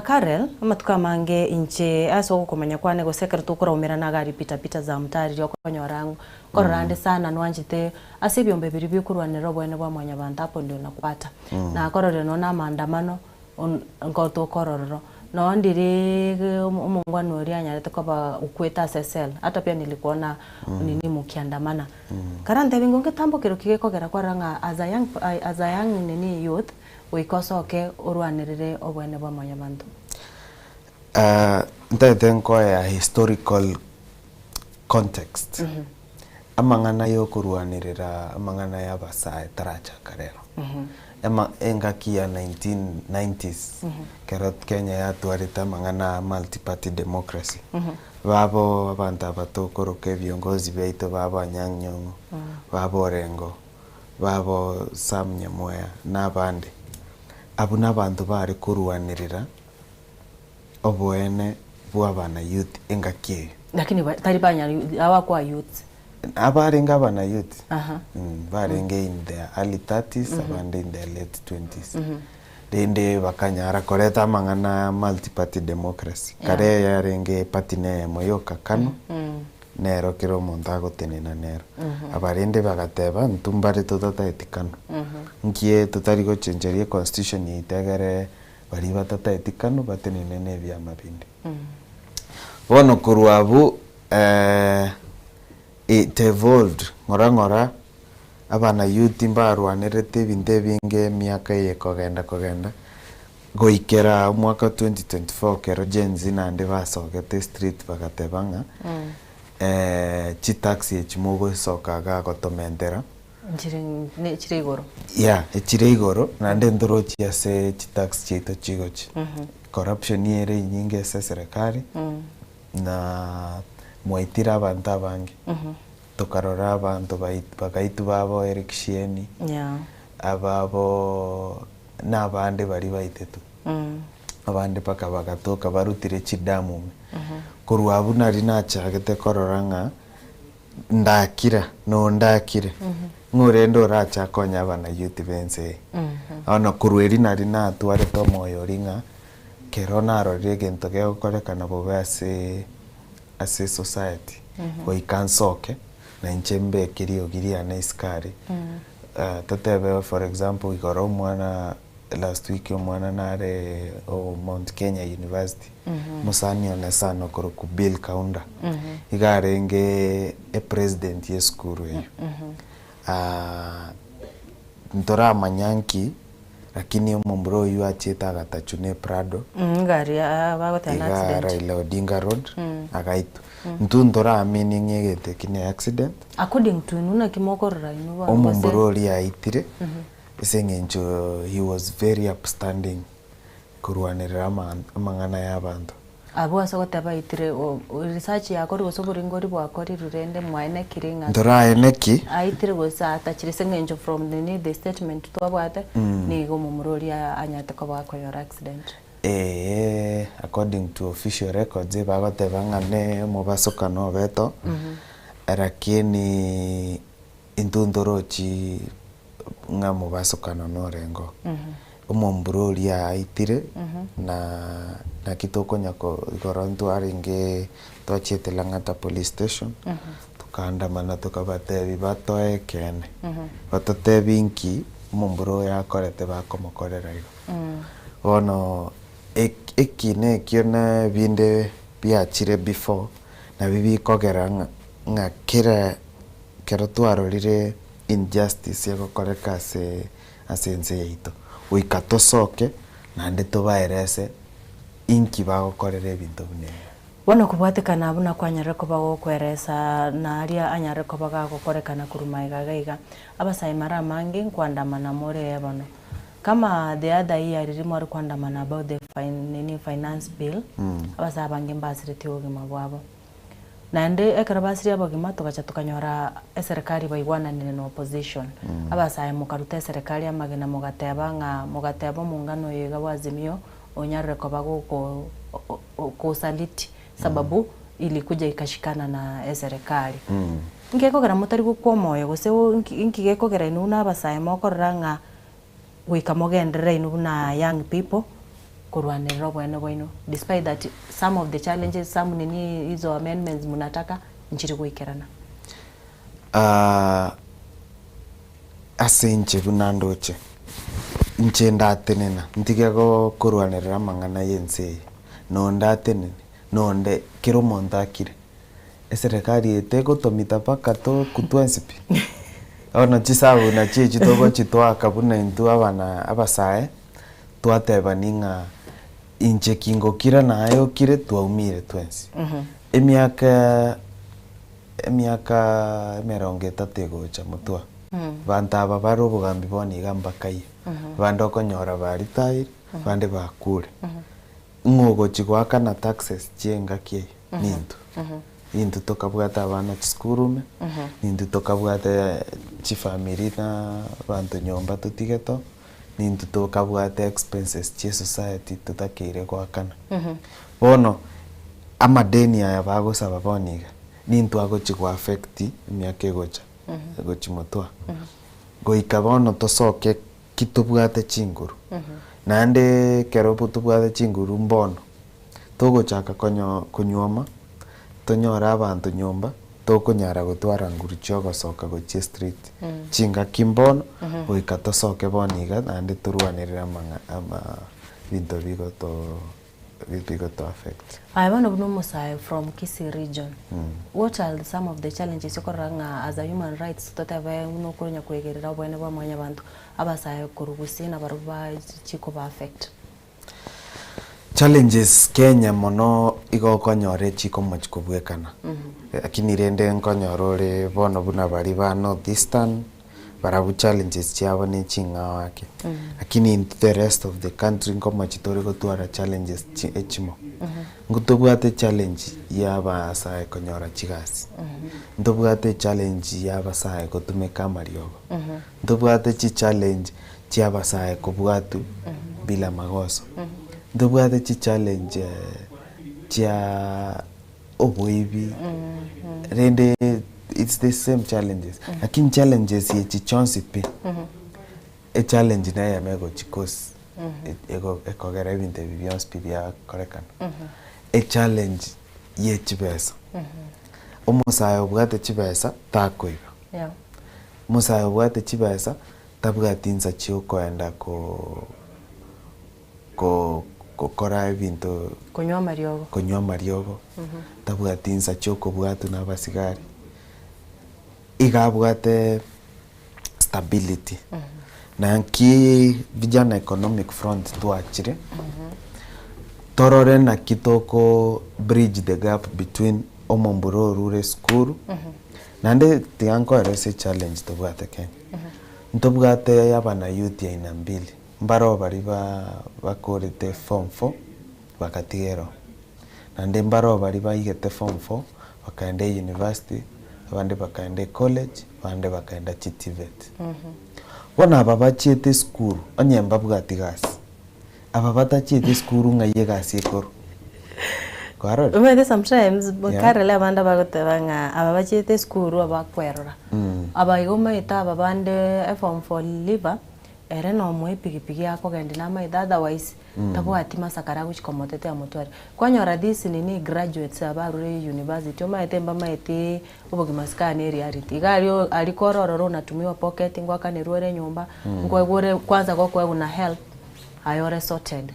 Karel amatuka mange inche aso kumanya kwane go sekere tukura umera na gari pita za mtari ryo konyorangu kororande sana nwanjite ase byombe biri byokurwanira obwene bwa mwanya bantu apo ndio nakupata na korore no na maandamano ngoto kororo no ndiri umungwano uri anyarete kwa ukweta SSL hata pia nilikuona nini mukiandamana karante bingo ngetambo kero kigekogera kwaranga as a young nini youth wikosoke urwanirire obwene bwa mwanya bantu ntaitenko ya historical context amangana yo kurwanirira amangana ya basaye taracha karero engaki ya 1990s kerot Kenya ya tuarita mangana multi-party democracy babo abantu abatokoroke viongozi beito babo Anyang' Nyong'o babo Orengo babo Sam Nyamoya n'abandi abo n'abantu bari kurwanirira obwene bw'abana youth engaki lakini tari banya abakwa youth abarenga abana youth barenge in their early 30s abandi in their late 20s dende bakanyara koreta mangana multi party democracy kare yarenge party ne moyoka kano nero kero omonto agotenena nero abarende bagateba ntumbare totataetikano nkie totari gochencheria constitution itegere bari batataetikano batenene na ebiama bindi bono korwa abu it evolved ng'ora abana youth mbarwanerete ebinto ebinge miaka eye kogenda goikera mwaka 2024 kero Gen Z nande basogete street bagatebanga chitaxi echimogo sokaga gotomentera chire igoro echire igoro nande ndorochi ase chitaxi chito chigochi corruption yere nyingi ase serikali na mwaitira abantu abange tokarora abantu bagaitu babo Eric Shieni ababo n'abandi bari baitetu abandi paka bagatoka barutire chidamu korwa abu nari nachagete kororanga ndakire ng'urendo racha konya abana youth bense ono kurweri nari natware tomoyo ringa kero narorire gento gegokorekana bobe ase society goikansoke na nchembe kiriogiria na iskari tatebe for example igoro omwana last week omwana nare Mount Kenya University musani onesano koro ku Bill Kaunda igarenge president yeskuru eyo ntora manyanki lakini omombro yu acheta agatachune Prado ngari abagotana accident Raila Odinga Road agaitu ntuntora amini ngegete kine accident according to nuna kimokorora inu ba omombro ri aitire esengencho he was very upstanding kurwanira amangana y'abantu abo asogotaba itire research yakori gosobora ingori bwakori rurende mwaine kiringa ndora eneki aitire gosa atachire sengencho from the statement twabwate ni go mumurori anyate ko bakoyora accident according to official records bagotebanga ne mubasokano beto lakini intundorochi nga mubasokano norengo omombrori aitire na kitoko nyako goronto aringe tochete Lang'ata police station tukandamana tukabatebi batoe kene batotebinki mombro yakorete bakomokorera igo ono ekine kiona binde biachire before na bibi kogera nga kero twarorire injustice yagokoreka ase nse yaito uikatosoke nande tobaerese inki bagokorera ebinto bune bono kubwatekana abuna kwanyara ko bagokweresa na aria anyara ko bagagokorekana kurumaiga gaiga abasai mara mangi kwandamana more bono kama the other year ririmo kwandamana about the finance bill abasai bangi mbasiriti ogima bwabo nande ekarabasiri abogima tugacha tukanyora serikali baigwananire na opposition abasai mukaruta serikali amagena mugateba mungano yega wazimio onyarre ko bagoko kusaliti sababu ilikuja ikashikana na serikali ngekogera mutari gukwo moyo gose ngigekogera inuna abasai mokoranga wikamogendera inuna young people kurwanira bwene bwino despite that some of the challenges some nini hizo amendments munataka nchiri kuikerana asenche bunandoche nche ndatenena ntigego kurwanira mangana yense no ndatenene nonde kiro montakire eserikali etego tomita paka to kutwensipi ono chisabu na chichi togo chitwaka buna intu abana abasae twatebaninga inche kingo kira nayo kire twaumire twensi emiaka meronge tategocha mutwa bantaba baro bugambi boni gambakai bando konyora bari tairi bande bakure ngogo chigwaka na taxes chenga kie nintu tokabwata abana chiskurume nintu tokabwata chifamily na bantu nyomba tutigeto nintu tokabwata expenses che society tutakire gwakana bono amadeni aya bagosaba boniga nintu agochigwa affect myake gocha gochimotwa goika bono tosoke kitubwate chinguru nande keropo tubwate chinguru mbono togochaka kunyoma tonyora abantu nyomba toko nyara gutwara nguricho gosoka gochie street chinga kimbono oikato soke boniga ande turwanirira ama bintu bigo to affect. I want to know Musai from Kisii region. What are some of the challenges you koranga as a human rights totave uno kunya kwegerera bwene ba mwanya bantu abasaye kurugusi na baruba chiko ba affect? Challenges Kenya mono igo konyore chiko moch kubwekana. Lakini rende nkonyorore bono buna bari ba northeastern barabu challenges chiabo ni chinga wake. Lakini in the rest of the country ngoma chitori gotwara challenges echimo. Ngutobwate challenge yaba sae konyora chigasi. Ndobwate challenge yaba sae gotumeka mariogo. Ndobwate chi challenge chiaba sae kubwatu bila magoso. Ndobwate chi challenge chia oboibi. Rende it's the same challenges. Lakini challenges ye chichonsi pi. A challenge na ya mego chikos. Eko gara ibinte bibions pibia korekan. A challenge ye chibesa. Umusayo bwate chibesa tako iba. Yeah. Musayo bwate chibesa tabwatinza chio koenda kora ibintu kunywa mariogo. Tabwatinza chio kubwatu na basigari. Igabwate stability. Na ki vijana economic front tuachire. Torore na kitoko bridge the gap between Omomburo Rural School. Nande tianko erese challenge tobwate Kenya. Ntobwate yabana youth ya ina mbili. Mbaro bari bakorete form 4 bakatigero. Nande mbaro bari baigete form 4 bakaende university. Abande bakaende college, abande bakaenda TVET. Wana ababachiete school, onyemba bwati gasi. Ababatachiete school ngaye gasi ekoro. Kwaro. Umede sometimes karele abanda bagotebanga ababachiete school abakwerora. Abaigoma ita ababande form 4 liver ere no mwe pigipigi yako gende na maida otherwise tabwati masakara guchikomotete amutware. Kwanyora this ni graduates abarure university omaetemba maete ubugimaskani reality. Gario alikorororo natumiwa pocket ngwa kanerure nyumba ngwegure kwanza kwa una help ayore sorted.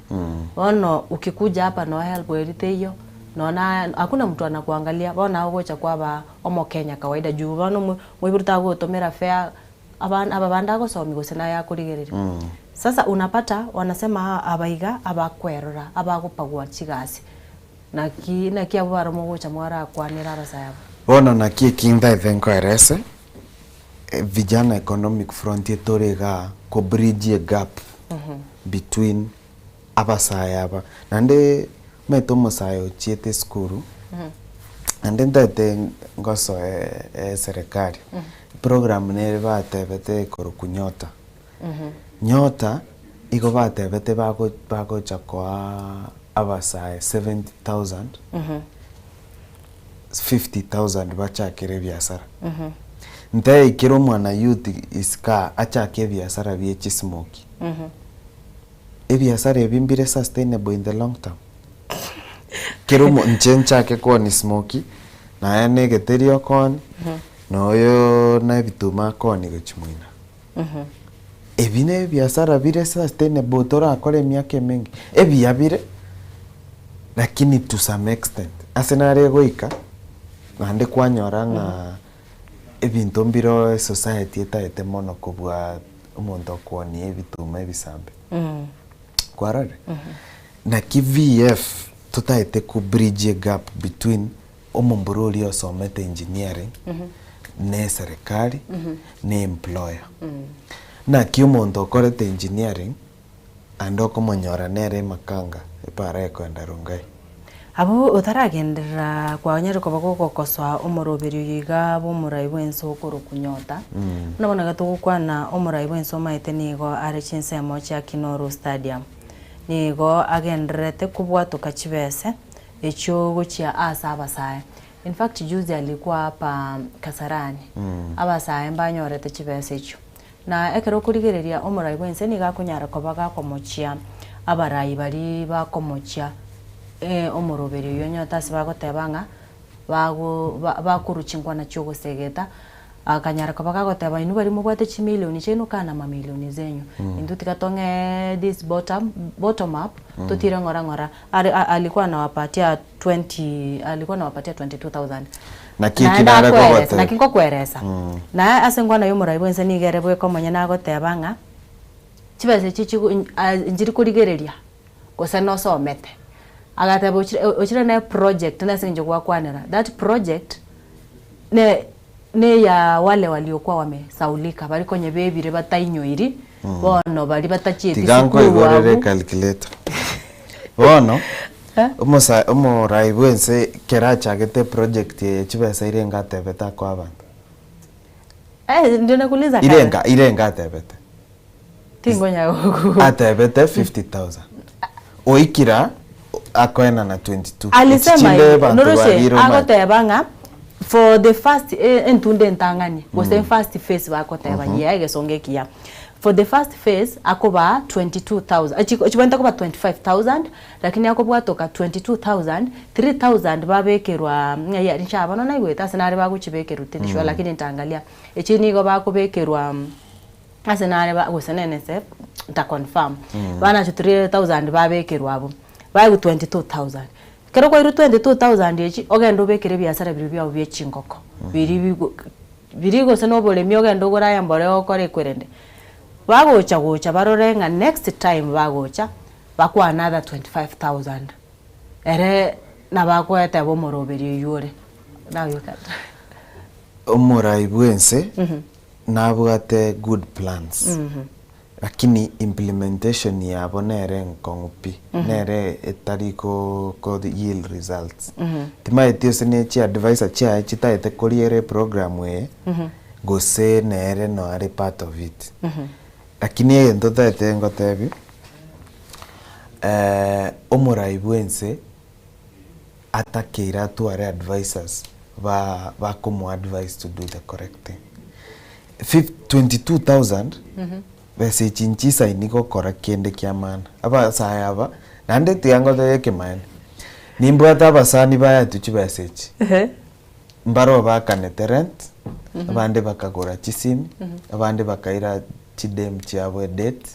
Ono ukikuja hapa no help werite hiyo naona hakuna mtu anakuangalia bona ugocha kwa omo Kenya kawaida juu bano mwiburuta gutomera fair ababanda gosomi gusena ya kurigerera. Sasa unapata wanasema abaiga abakwerora abagupagwa chigasi na kia bwaro mugocha mwara kwanira abasayabo bona na kie kinda evenko erese vijana economic front torega ko bridge gap between abasayaba nande meto mosayo chiete skuru ande ndate ngoso serikali program ne batebete korukunyota nyota iko batebete bago chakwa abasaye 70,000 50,000 bachakire biasara ntaye ikiro mwana youth iska achake biasara biechi smoke biasara ebimbire sustainable in the long term kiro nchencha ke kwa ni smoke na ene geterio kon no yo na bituma koni gochimwina ebine biasara bire sustainable tora akore miaka mingi ebiyabire lakini to some extent asenare goika nande kwanyora nga ebintu mbiro society etaete mono kubwa umuntu kwoni ebituma ebisambe kwarare na KVF tutaite ku bridge gap between omomburoli osomete engineering ne serikali ne employer na kiumuntu korete engineering andoko monyora nere makanga epara kwenda rungai abo utaragendera kwa onyeruko bagoko koswa omoroberi yiga bo murai bwenso kunyota nabona gatugukwana omurai bwenso maite nigo ari chinsemo cha Kinoro Stadium nigo agenderete kubwato kachibese echo gochia asa abasaye. In fact juzi alikuwa hapa Kasarani abasaye mbanyorete chibese echo na ekero kurigereria omurai bwense niga kunyara kobaga komochia abarai bari bakomochia omoroberi yonyota sibagotebanga bakuruchingwa na chogo segeta akanyara kabaka goteba inu bari mubwate chimilioni chenu kana mamilioni zenyu indu tikatonge this bottom up tutire ngora alikuwa anawapatia 22,000 na kiki nara gogote na kingo kweresa na asengwa na yumura ibwense nigere bwe komanya na goteba nga chibase chichi njiri kurigereria kosa no somete agateba ochira na project na senje kwa kwanera that project ne ya wale waliokuwa wamesaulika bali konye bebire batainyoiri bono bali batachie tigango igorere calculator bono umo raibwense keracha gete project ye chibesa irenga tebeta kwa abantu ndio nakuuliza irenga tebeta tingonya atebete 50,000 oikira akoena na 22 alisema noroshe agotebanga for the first entunde ntangani was the first phase bakoteba yege songekia for the first phase akoba 22,000 chibanta koba 25,000 lakini akobwa toka 22,000 3,000 babekerwa ya nshaba no naigweta senare baguchibekeru tinishwa lakini ntangalia echini go bakobekerwa asenare bagusene NSF ta confirm bana 3,000 babekerwa abo bagu 22,000 kero kwa 22,000 echi ogendo bekere biasara biri bya byechingoko birigo seno bole miogendo gora yambore okore kwerende bagocha barorenga next time bagocha bakwa another 25,000 ere na bakwete abo moroberi yure now you can omorai bwense nabwate good plans lakini implementation yabo nere nkongupi nere etariko code yield results tima tiosene chi advisor chi chitaete koriere program we go se nere no are part of it lakini ento taete ngotebi omorai bwense atakira tu are advisors ba como advise to do the correct thing 22,000 bese chinchisa iniko kora kende kiamana aba sayaba nande tiango de kemana nimbwata abasani baya tuchibasechi mbaro bakanete rent abande bakagora chisimi abande bakaira chidem chiabo date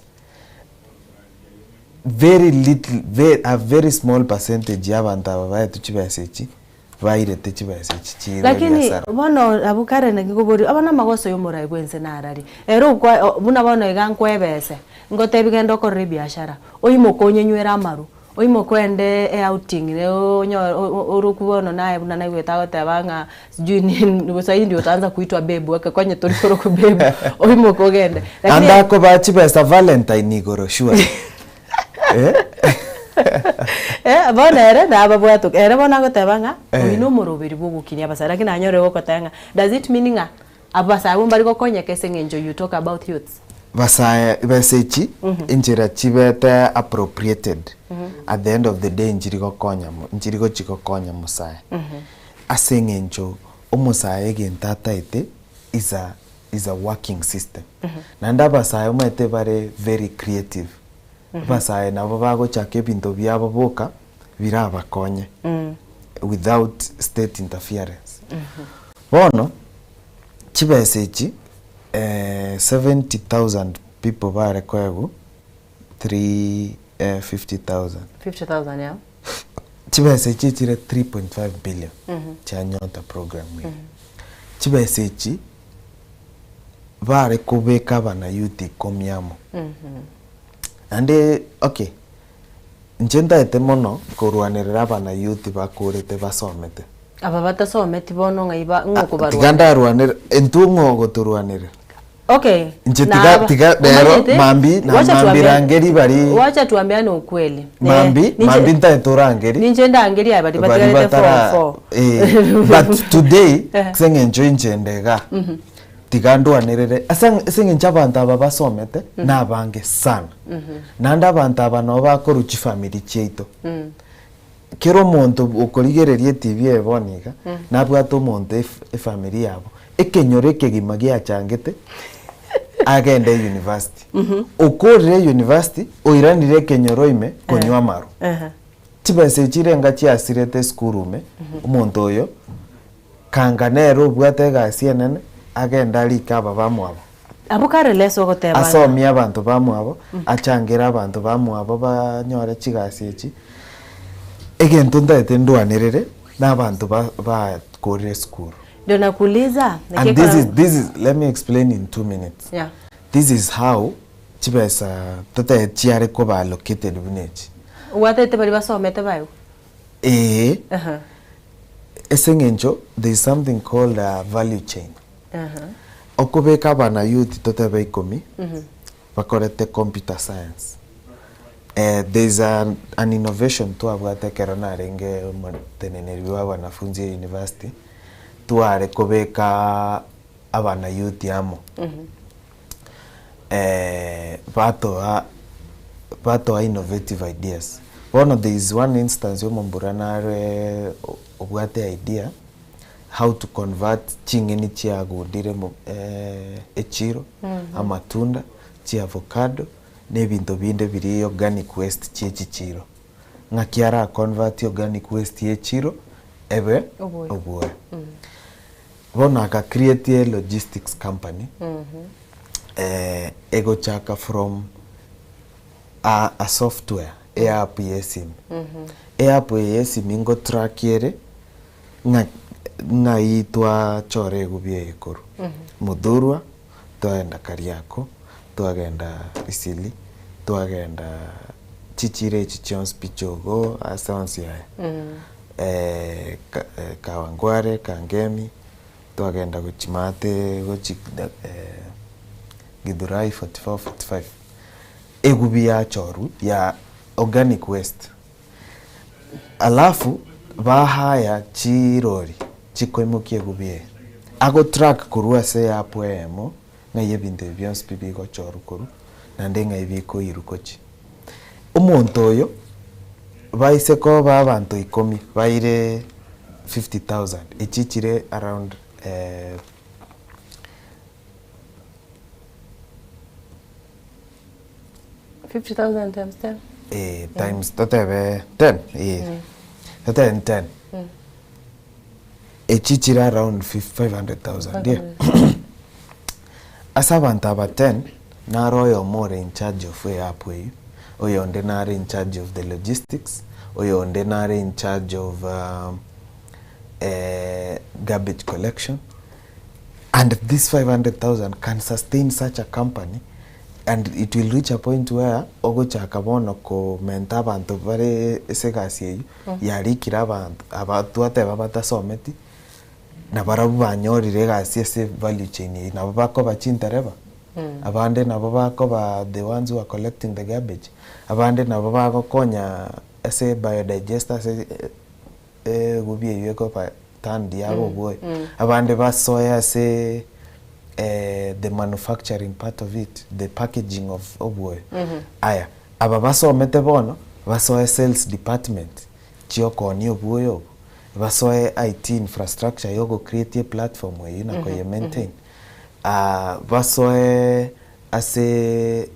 very little a very small percentage y'abantu baya tuchibasechi vairete chibasechi chiri lakini bono abukare ngikubori abana magoso yomurai bwense narari ero kwa buna bono igankwebese ngotebigendo korre biashara oyimo konyenywera amaru oyimo kwende outing leo orukubono naye buna nawe tagotebanga sijuni gusa ndio utaanza kuitwa bebu akakwenye torikoro ku bebu oyimo kogende anda ko bachi besa valentine igoro sure bona ere da babwatu ere bona gotebanga ino moroberi bogukinya basara lakini anyore gokotanga does it meaning abasa bari gokonya kesengenjo you talk about youths basaya basechi injira chibete appropriated at the end of the day injiri gokonya musaya asengenjo omusaya gentataite is a working system nanda basaya umete bare very creative basaya nabo bagochake bintu byabo boka birabakonye without state interference bono chibesechi 70,000 people bare kwego 50,000 yeah chibesechi chire 3.5 billion chanyota program chibesechi bare kubeka bana youth komyamo ande okay njenda etemono kurwanirira bana youth bakurete basomete aba batasomete bono ngaiba ngokubarwa tiganda rwanira entungo goturwanira okay tiga dero mambi rangeri bari wacha tuambiane ukweli mambi ntaeturangeri ninjenda angeri abati batirete 4 but today sengenjo njendega tigando anerere asenge nchabantu aba basomete nabange sana nanda abantu abano bakoruchi family cheito kero muntu ukorigererie TV eboniga nabwato muntu family yabo ekenyore kegima giachangete agende university ukorire university oiranire kenyoroime konywa maru chibese chirenga chiasirete skurume umuntu oyo kanganero bwate gasienen agenda rika babamwabo abukare leso goteba asomia abantu bamwabo achangira abantu bamwabo banyore chigasichi egento ndete ndwanirire n'abantu ba kore school. Ndio nakuuliza. And this is let me explain in 2 minutes. Yeah. This is how chibesa tata chiare ko ba located village. Watete bali basomete bayo. Esengencho, there is something called a value chain. Okubeka bana youth tote ba ikomi. Bakorete computer science. There is an innovation to abwate kerona renge teneneriwa wanafunzi university. Tuare kubeka abana youth yamo. Bato innovative ideas. There is one instance yo mamburanare obwate idea how to convert chingeni chia gudire echiro amatunda chia avocado nebintu binde biri organic waste chichiro ngakiara convert organic waste echiro ebe oboe bona ka create a logistics company ego chaka from a software app yesim app yesim ingo track yere nga itwa chore gubie ekuru mudurwa toenda Kariako twagenda Isili twagenda chichire chichons pichogo asonsi ya Kawangware Kangemi twagenda Guchimate Githurai 44-45 egubia choru ya organic waste alafu bahaya chirori chikoimukie gubie ago track kurua se apo emo na yebinde byons bibi go choru kuru nande nga ibiko irukochi umuntu oyo baise ko babantu 10 baire 50,000 ichichire around 50,000 times 10. Times totebe 10. Tote 10. Echichira around 500,000. Dear. Asabanta about 10. Naro you're more in charge of way up way. Or you're in charge of the logistics. Or you're in charge of garbage collection. And this 500,000 can sustain such a company. And it will reach a point where ogocha kabono ko menta bantu bare esegasi yari kiraba abantu ateba batasometi na barabu banyori regasi ese value chain na babako bachintereba abande na babako ba the ones who are collecting the garbage abande na babako konya ese biodigester ese gubie yeko pa tandi yabo boy abande basoya ese the manufacturing part of it, the packaging of obwe. Aya, aba baso mete bono, baso sales department, chioko ni obwe yogo. Baso IT infrastructure yogo create a platform where you na ko maintain. Baso ase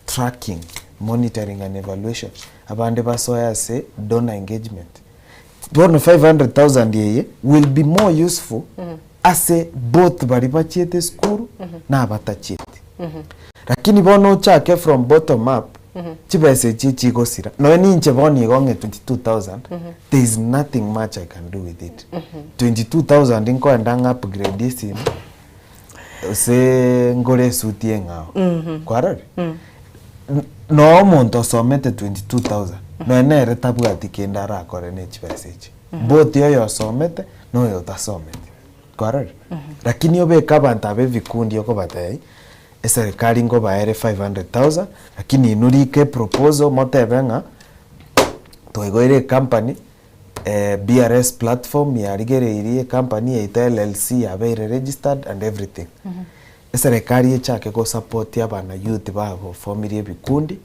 tracking, monitoring and evaluation. Abande baso ase donor engagement. Bono 500,000 yeye will be more useful ase both bari bachiete skuru na batachiete lakini bono chake from bottom up chibese chichi gosira no ni nche boni gonge 22,000 there is nothing much I can do with it 22,000 inko endanga upgrade this se ngore sutie ngao kwarari no muntu somete 22,000 no enere tabu atikenda ra kore ne chibese chi both yo somete no yo tasomete Correct. Lakini yobe kabanta be vikundi yoko batai serikali ngo baere 500,000 lakini inurike proposal motebenga toigoire company BRS platform ya rigere iri company ya LLC ya be registered and everything. Serikali yechake go support ya bana youth babo family vikundi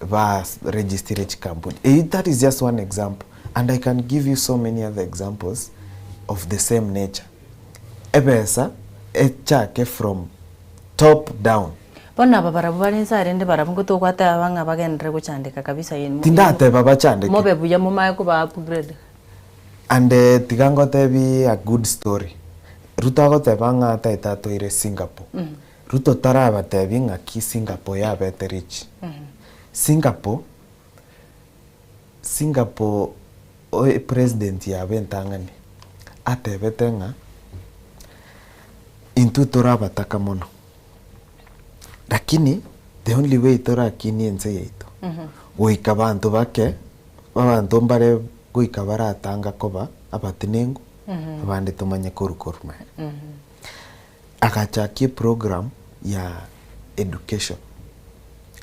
ba register each company. That is just one example and I can give you so many other examples of the same nature. Ebesa echake from top down. Bona babarabu balinza rende barabu to kwata abanga bagendere guchandika kabisa yenu. Tindate baba chandika. Mobe buya mumaye ko ba upgrade. And tigango tebi a good story. Ruto go tebanga taito ire Singapore. Ruto taraba tebi ngaki Singapore ya bete rich. Singapore o president ya bentangani atebete nga into toraba takamono. Lakini the only way tora kini ense yeito. Goika bantu bake abantu mbare goika baratanga koba abatinengo abandi tumanye korukoruma. Akachaki program ya education.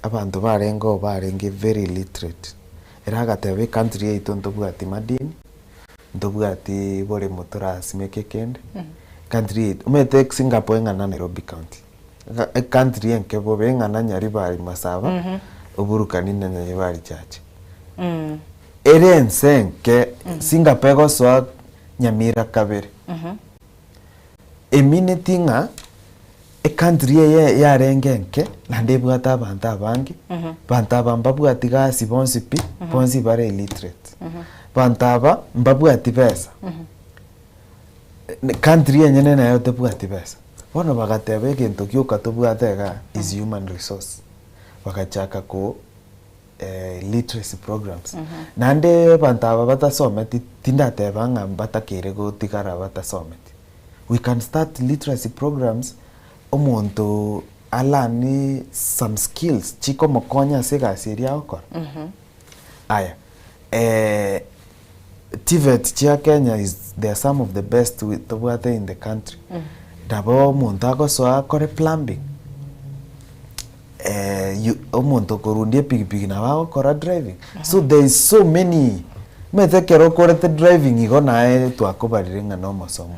Abantu barenge very literate. Era agatebe country yeito ntobwati madini ntobwati bore motora simeke kende. Country yeito umete Singapore ngana Nairobi County. Country yenke bobe ngana Nyaribari Masaba oburukani na Nyaribari Church. Eren senke Singapore go so Nyamira Kabere. Emineti nga e country ya rengenke lande bwata banta bangi banta bambabwati gasi bonsi pi bonsi bare illiterate banta ba mbabwati pesa country yenyene nayo tebwati pesa bono bagatebe kintu kyuka tubwatega is human resource bakachaka ko literacy programs nande banta ba batasome tindateba nga batakire go tikara batasome. We can start literacy programs omuntu alani some skills chiko mokonya sega seria okor. Aya TVET chia Kenya is there some of the best with the water in the country. Dabo omuntu agoso akore plumbing. Omuntu korundie pigipigi na wao kora driving. So there is so many metekero korete driving igona twakobarirenga no masomo.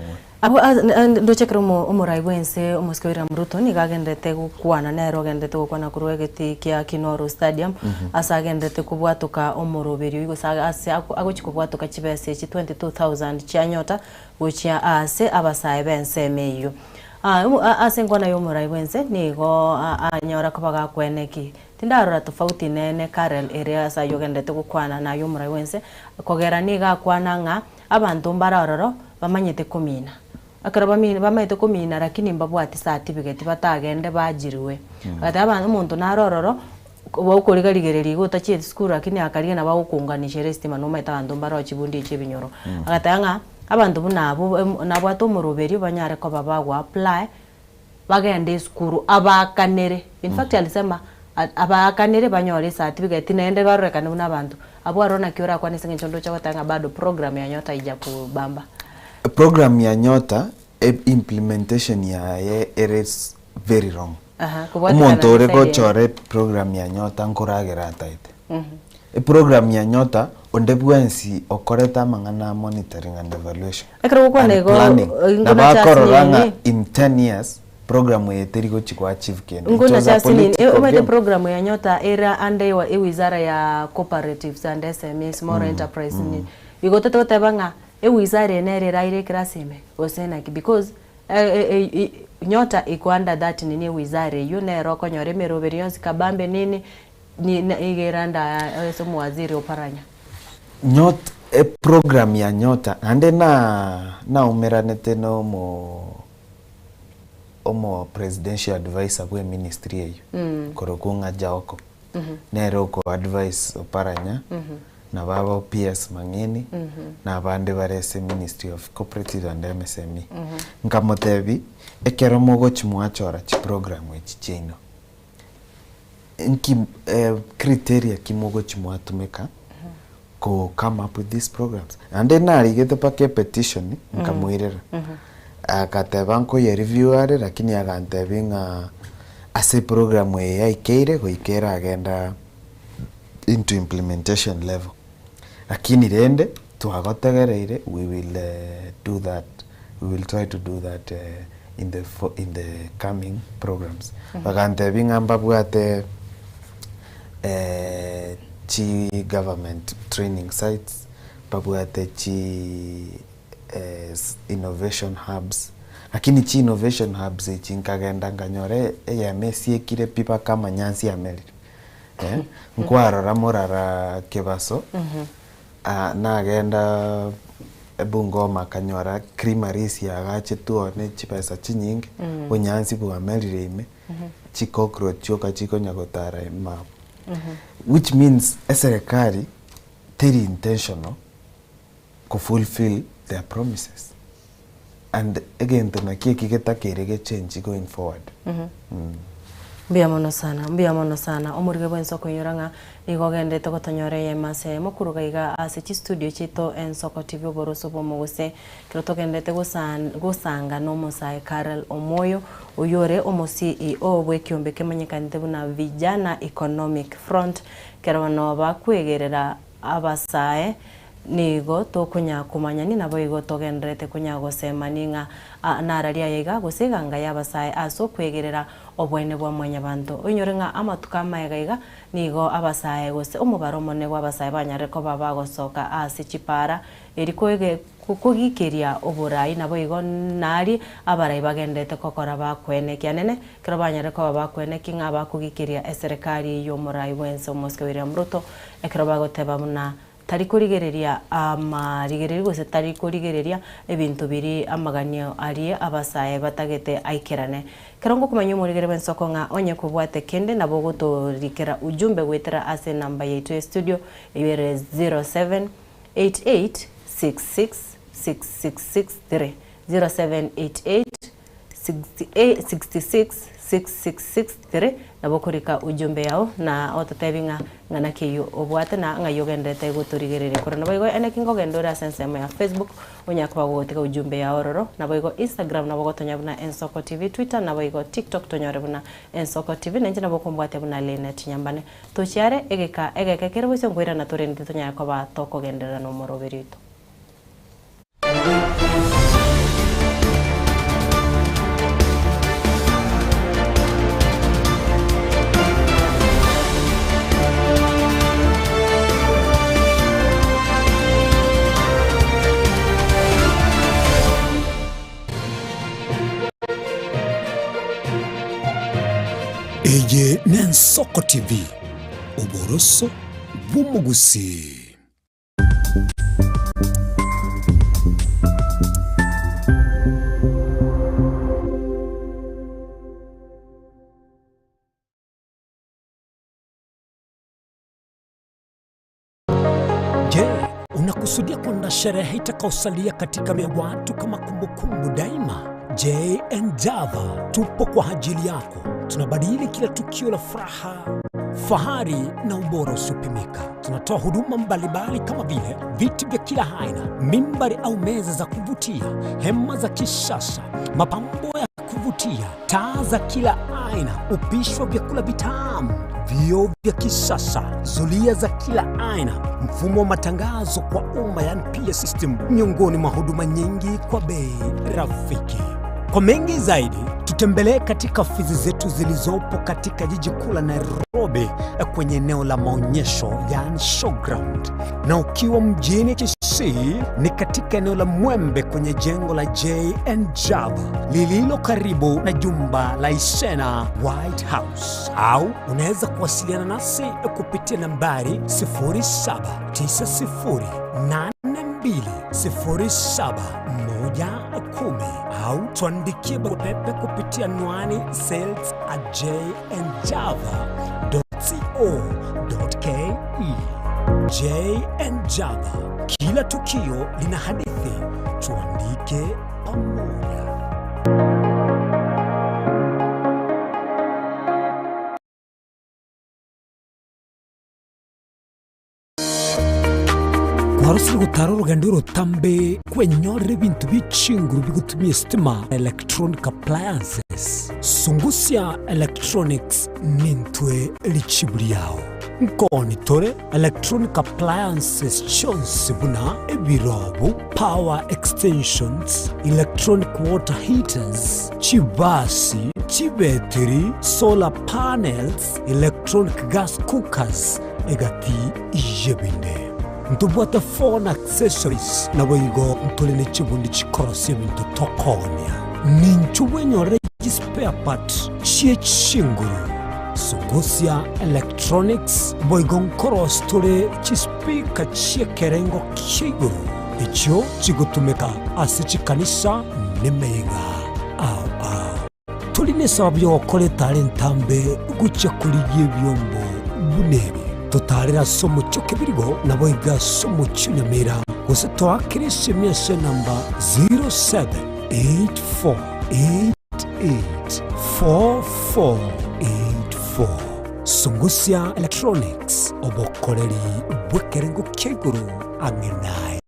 Ndochekera umurai wense umuskawira Ruto ni gagendete gukwana nero gendete gukwana kurwegeti kia Kinoro Stadium asa gendete kubwatuka omuroberi wigo saga ase agochi kubwatuka chibese chi 22,000 chia nyota gochia ase abasaye bense meyo ase ngona yo murai wense nigo anyora kubaga kweneki tindarora tofauti nene Karel area sa yogendete gukwana na yo murai wense kogera niga kwana nga abantu mbararoro bamanyete kumina akara bamaite kumina lakini mbabwati certificate batagende bajiriwe ati abantu umuntu narororo bawukurigarigeri gutachiye school lakini akariye na bawukunganisha restima no maita abantu mbaro chibundi chibinyoro agatanga abantu bunabo nabwato muroberi banyare ko babagwa apply bagende school abakanere in fact alisema abakanere banyore certificate naende barekana n'abantu abo arona kiora kwa nisinge chondo cha watanga bado program ya nyota ija kubamba. Program ya nyota implementation ya is very wrong. Umuntu orego chore program ya nyota nkoragera taite. Program ya nyota ondebwensi okoreta mangana monitoring and evaluation. Planning. Nabakororanga in 10 years program yeterigo chiko achieve kende. Ngona chasini umede program ya nyota era ande wa wizara ya cooperatives and SMEs small enterprise ni. Igototo tebanga wizara nere raire krasime osena because nyota iko under that nini wizara yo nero konyore meroberi yonsi kabambe nini ni igeranda somo waziri oparanya nyota program ya nyota ande na umeranete no omo presidential advisor we ministry yeyo korokunga jaoko nero ko advice oparanya na baba PS Mangeni na bande barese Ministry of Cooperative and MSME nkamotebi ekero mogo chimwachora chi program echi chino inki criteria kimogo chimwatumeka ko come up with these programs and then arigete pake petition nkamuirera akatebanko ye review are lakini agantebinga ase program ye ikeire goikera agenda into implementation level. Lakini rende tuagotegereire we will do that. We will try to do that in the coming programs. Bagante bingamba bwate chi government training sites, babwate chi innovation hubs. Lakini chi innovation hubs chinkagenda nganyore ya mesie kire pipa kama nyansi ya meli. Nkwaro ramorara kebaso na agenda Bungoma kanyora creameries ya gache tuone chipesa chinyingi onyansi bwa melirime chikokroach yoka chikonya gotara map which means serikali teri intentional to fulfill their promises and again tunakie kigetakerege change going forward. Mbia mono sana omurige bwenso kunyuranga igogendete gotonyoreye mase mukuruga iga ase studio chito Ensoko TV boroso bomuguse kirotogendete gusanga no Musae Karel Omoyo uyore omo CEO bwe kiombe kemanyikanite buna Vijana Economic Front kerabano bakwegerera abasae nigo tokunya kumanya ni nabo igo togendrete kunya gosema ninga nararia yiga gusiganga yabasae aso kwegerera obwene bwa mwanya bantu onyorenga amatuka mayiga nigo abasae gose omubaro mone bw'abasae banyareko baba gosoka ase chipara erikoege kukugikeria oburai nabo igo nari abarai bagendete kokora bakwene kianene kero banyareko baba kwene kinga bakugikeria eserikali yo murai wense Omoske William Ruto ekero bagoteba buna tarikurigereria amarigereri gose tarikurigereria ebintu biri amaganio ari abasae batagete aikerane kerongo kumanya umurigere bensoko nga onye kubwate kende nabo gotorikera ujumbe gwetera ase namba yetu ya studio ibere 0788666663 0788666663 nabo kurika ujumbe yao na otatebinga ngana kiyo obwate na ngayogendete guturigerere kora nabo igo ene kingo gendora sensema ya Facebook onyakwa goteka ujumbe yao roro nabo igo Instagram nabo gotonya buna Ensoko TV, Twitter nabo igo TikTok tonyore buna Ensoko TV nenje nabo kombwate buna Lenet nyambane tochiare egeka kero bose ngwira na torende tonya kwa batoko gendera no moroberito. Eye n'Ensoko TV oboroso bumugusi. Je, unakusudia kwenda sherehe itakaosalia katika mia watu kama kumbukumbu daima? J&Java tupo kwa ajili yako. Tunabadili kila tukio la furaha, fahari na ubora usiopimika. Tunatoa huduma mbalimbali kama vile viti vya kila aina, mimbari au meza za kuvutia, hema za kisasa, mapambo ya kuvutia, taa za kila aina, upishi wa vyakula vitamu, vioo vya kisasa, zulia za kila aina, mfumo wa matangazo kwa umma yani PA system, miongoni mwa huduma nyingi kwa bei rafiki. Kwa mengi zaidi, tutembelee katika ofisi zetu zilizopo katika jiji kuu la Nairobi kwenye eneo la maonyesho yani showground. Na ukiwa mjini Kisii ni katika eneo la Mwembe kwenye jengo la J&Java lililo karibu na jumba la Isena White House. Au unaweza kuwasiliana nasi kupitia nambari 0792071110 au tuandikie barua pepe kupitia anwani sales@jandjava.co.ke. J&Java, kila tukio lina hadithi, tuandike pamoja. Warusiri gutara urugendo rutambe kwenyore bintu bicinguru bigutumye stima electronic appliances. Sungusia Electronics nintwe lichibuli yao. Nkoni tore electronic appliances chonsi buna ebirobu, power extensions, electronic water heaters, chibasi, chibetiri, solar panels, electronic gas cookers, egati ijebinde. Ntubwata phone accessories na boigo ntolene chibundi chikorosi bintu tokonia. Ninchuwenyo spare part chie chinguru. Sungusia Electronics boigon koros tole chispika chie kerengo kiguru. icho chigutumika ase chikanisa nemeiga tuline sababu yo gukora talenta mbe gucha kurigie byombo bunebi tutarira somo chokebirigo nabo iga somo chunyamira gose twakirisi miese namba 0784884484 Sungusia Electronics obokoreri bwekerengo keguru ang'enaye.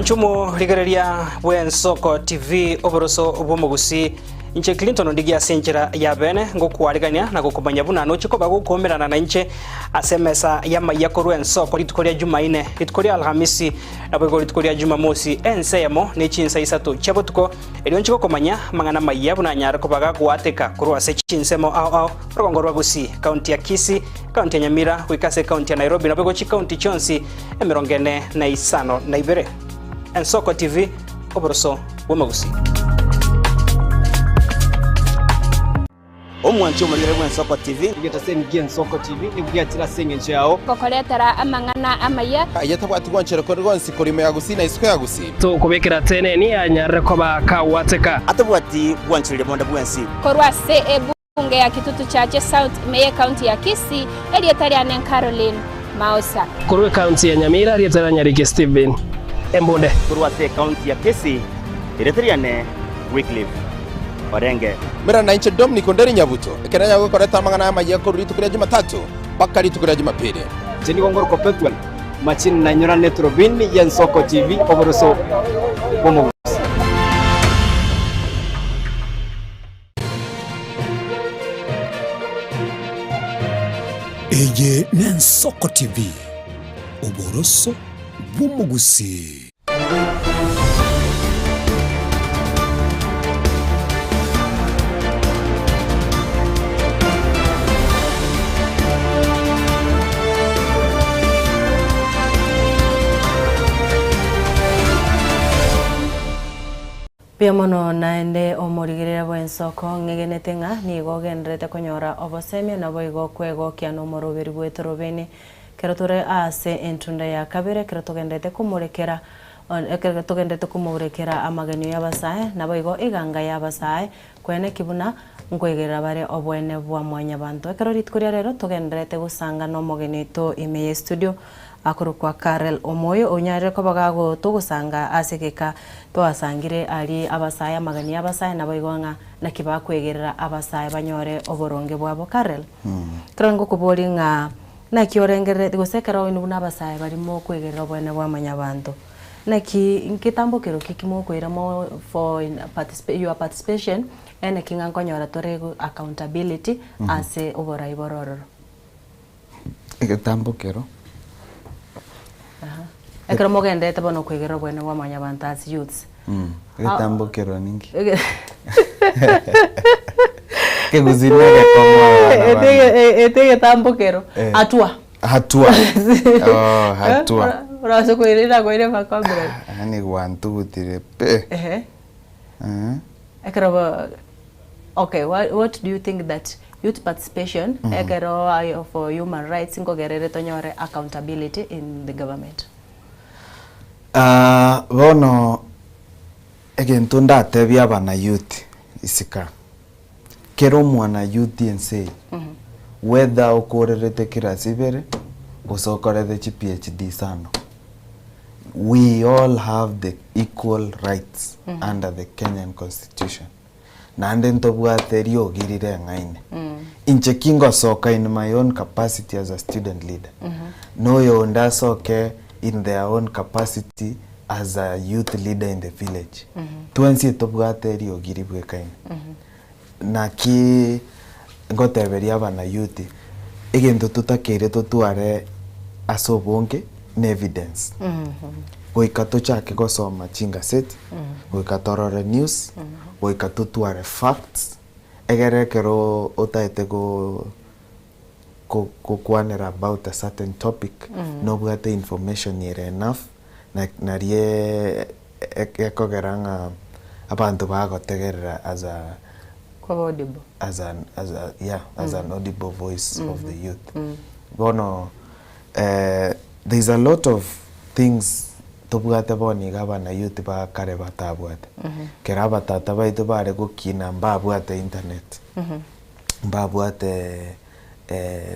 Chumo ligereria bwen Soko TV oboroso obomugusi inche Clinton ndigia senjera ya bene ngokwarigania na gukumanya buna no chiko bagukomerana na inche asemesa ya mayakorwen Soko litukoria Jumaine litukoria Alhamisi na bego litukoria Jumamosi enseyamo ne chinsa isatu chabotuko elio nchiko komanya mangana mayabu na nyara kobaga kuateka kurwa se chinsemo au rogongorwa gusi county ya Kisii county ya Nyamira wikase county ya Nairobi na bego chi county chonsi emirongene na isano na ibere Soko TV oboroso womagusi omwancho mulire bwa Soko TV igetasengiye Soko TV ibwatira senge nchao kokoretera amangana amaya ayatabwati gwanchero korgonsi korime yagusi na isiko yagusi to kubekera tene ni anyare koba kawateka atabwati gwanchire monda bwansi korwa se ebunge ya kitutu chache South Meye County ya Kisii elietari anen Caroline Mausa korwe county ya Nyamira elietari Nyarike Steven Embonde kurwa se county ya Kisii ireteriane Wycliffe Orenge mera na inche Dominic Onderi Nyabuto ekeranya gukoreta mangana amaye ko ritukuria Jumatatu paka ritukuria Jumapili chini gongoro kopetwan machini na nyora netrobin ya Soko TV oboroso bomo Eye ne Soko TV oboroso bomugusi. Pia mono naende omorigirira bwen Soko ngegenete nga nigo gendrete konyora obosemia na boigo kwego kiano moroberi bwetorobene keroture ase entunda ya kabere kerotugendete kumurekera tugendete kumurekera amagenyo y'abasaye na boigo iganga y'abasaye kwene kibuna ngwegerera bare obwene bwa mwanya bantu ekero ritkuria rero tugendete gusanga no mogenito imeye studio akuru kwa Karel Omoyo onyare ko bagago tugusanga asekeka twasangire ari abasaye amagani y'abasaye na boigwanga na kibakwegerera abasaye banyore oboronge bwabo Karel krango kubori nga na kiorengere gusekera inu buna abasaye barimo kwegerera obwene bwa manyabantu naki nkitambukiro kikimo kwiramo for your participation ene kinga nkonyora torego accountability ase obora ibororo ikitambukiro ekero mogendete bono kwegera bwene bwa manyabantu as youths ikitambukiro ningi keguzinege komo etege tambukiro hatua Urase kuirira kuire makamera. Ani wantu gutire pe. Ekero okay, what do you think that youth participation ekero for human rights ngogerere tonyore accountability in the government? Bono egento ndatebia bana youth isika. Kero mwana youth ense. Whether okorerete kirasibere usokorete PhD sano. We all have the equal rights under the Kenyan Constitution. Nande ntobwate ogirire ngaine. Inche kingo soka in my own capacity as a student leader. No yo ndasoke in their own capacity as a youth leader in the village. Tuensi tobwate ogiribwe kaine. Na ki ngoteberia bana youth egento tutakere tutuare asobonke ne evidence. Goikato chake gosoma chinga set, goikatorore news, goikatutuare facts, egere kero otaite ko kwanera about a certain topic no bwate information yere enough na rie ekogeranga abantu bagotegerera as an audible voice of the youth. Bono there's a lot of things tobwate boni gabana youth ba kare batabwate kera batata baitu bare gukina mbabwate internet mbabwate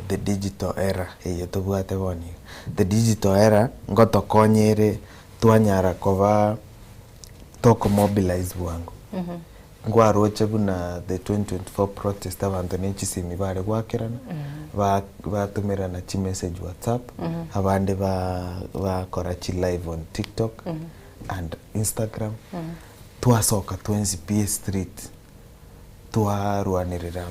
the digital era eyo tobwate boni the digital era ngoto konyere twanyara koba toko mobilize bwangu ngwaroche buna the 2024 protest abantu nechisimi bare gwakirana batumirana chi message WhatsApp abande bakora chi live on TikTok and Instagram twasoka twenzi street twarwanirira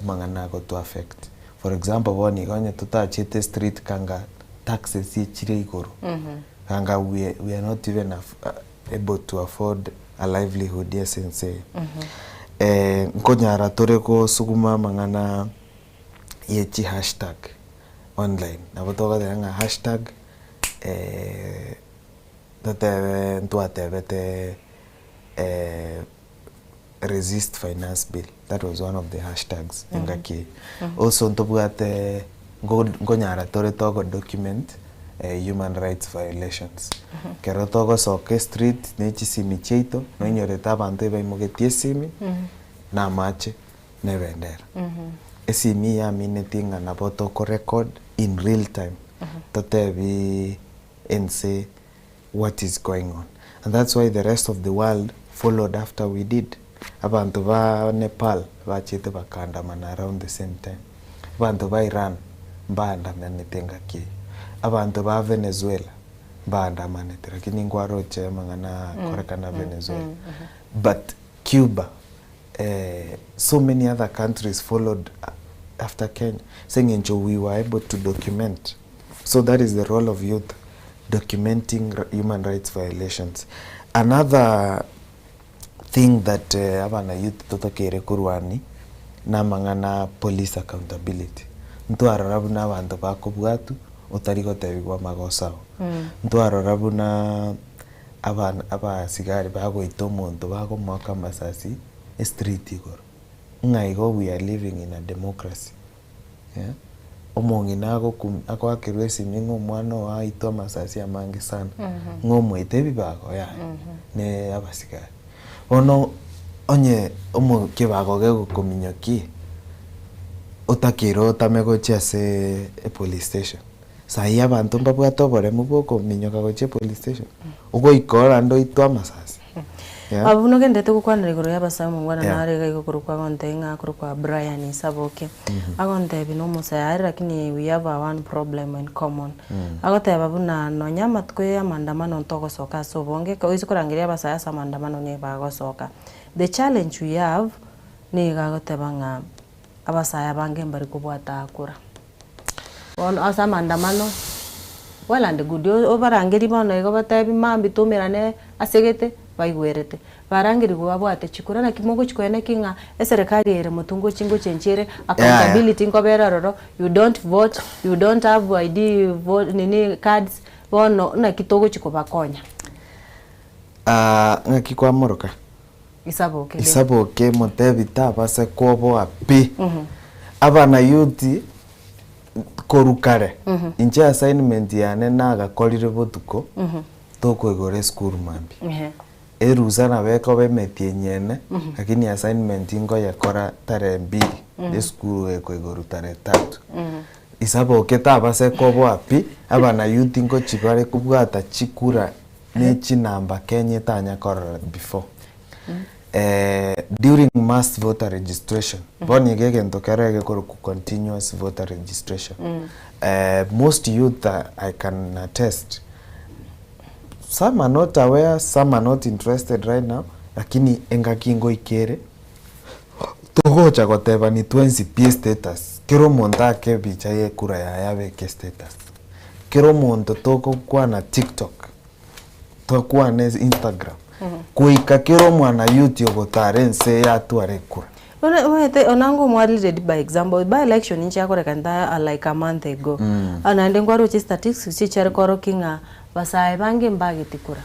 mangana go to affect. For example, boni gonya tutachite street kanga taxes chire igoro kanga we are not even able to afford a livelihood, yes, and say nkonyara toreko suguma mangana yechi hashtag online nabotoga danga hashtag tatebe ntuatebete resist finance bill. That was one of the hashtags ngaki also ntobwate ngonyara tore togo document human rights violations kero togo soke street nechisimi cheito no inyoreta abantu ebaimogetie simi na mache nebendera esimi ya minetinga na boto ko record in real time totebi and say what is going on, and that's why the rest of the world followed after we did. Abantu ba Nepal bachite bakandamana around the same time, abantu ba Iran baandamana tengaki, abantu ba Venezuela baandamana lakini ngwaroche mangana korekana Venezuela but Cuba, so many other countries followed after Kenya, saying we were able to document. So that is the role of youth, documenting human rights violations. Another thing that abana youth totokere kurwani na mangana police accountability. Ntu ararabu na abantu bakubwatu utarigo tebigwa magosao. Ntu ararabu na aba sigari bago itomonto bago mwaka masasi street igoro. Ngaigo we are living in a democracy. Yeah. Omongi nago ako akirwesi mingo mwana wa ito masasi amangi sana. Ngomo itebi bago ya ne abasigari. Ono onye omo kibago gego kominyoki otakiro tamego chase a police station. Sai abantu mbabwato bore muboko minyoka go che police station. Ugo ikora ndo ito masasi. Abuno gendete kukwanira igoro yabasamu ngwana narega igoro kwa gontenga kwa Brian Isaboke agonte bino musayari lakini we have one problem in common agote babuna no nyama twe ya mandamano ntoko soka so bonge ko isikurangiria basaya sa mandamano ne bago soka. The challenge we have ni gagote banga abasaya bange mbari kubwata akura on asa mandamano well and good obarangiri bono ego batabi mambi tumirane asegete baigwerete barangiri gwabwate chikura na kimogo chikwene kinga eserikali ere mutungo chingo chenchere accountability ngobera roro you don't vote, you don't have ID vote nini cards bono na kitogo chiko bakonya ngakikwa moroka Isaboke motebita base kobo api abana yuti korukare inche assignment yane naga kolire botuko toko igore school mambi eruza na beko bemetie nyene lakini assignment ingo yakora tare 2 de school eko igoru tare 3 Isaboke tabase kobo api abana yuti ingo chibare kubwata chikura nechi namba Kenya tanya kora before during mass voter registration boni gege ntokerege ko continuous voter registration most youth I can attest, some are not aware, some are not interested right now, lakini engakingo ikere togocha goteba ni 20 p status kero montake bicha ye kura ya yabe ke status kero monto toko kwa na TikTok to kwa na Instagram kuika kiro mwana youth yogotare nse yatware kura. Onango mwalire by example by election inchi akore kanta like a month ago. Anande ngwaro chi statistics chi chere koro kinga basaye bange mbagiti kura.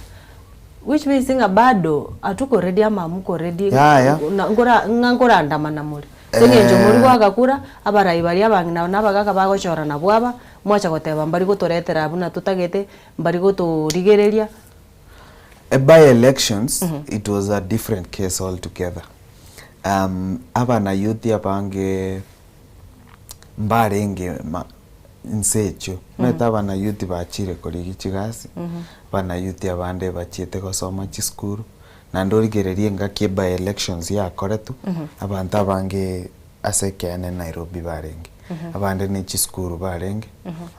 Which means inga bado atuko ready ama muko ready ngora andamana muri. Sengenjo muri gwagakura abarai bari abangina nabagaga bagochora na bwaba mwacha goteba mbari gotoretera abuna tutagete mbari gotorigereria. By elections it was a different case altogether. Abana youth yabange mbarenge nsecho meta abana youth bachire kori chigasi bana youth abande bachite gosoma chi school na ndorigererie ngaki by elections ya koretu abantu abange asekene Nairobi barenge abande ni chi school barenge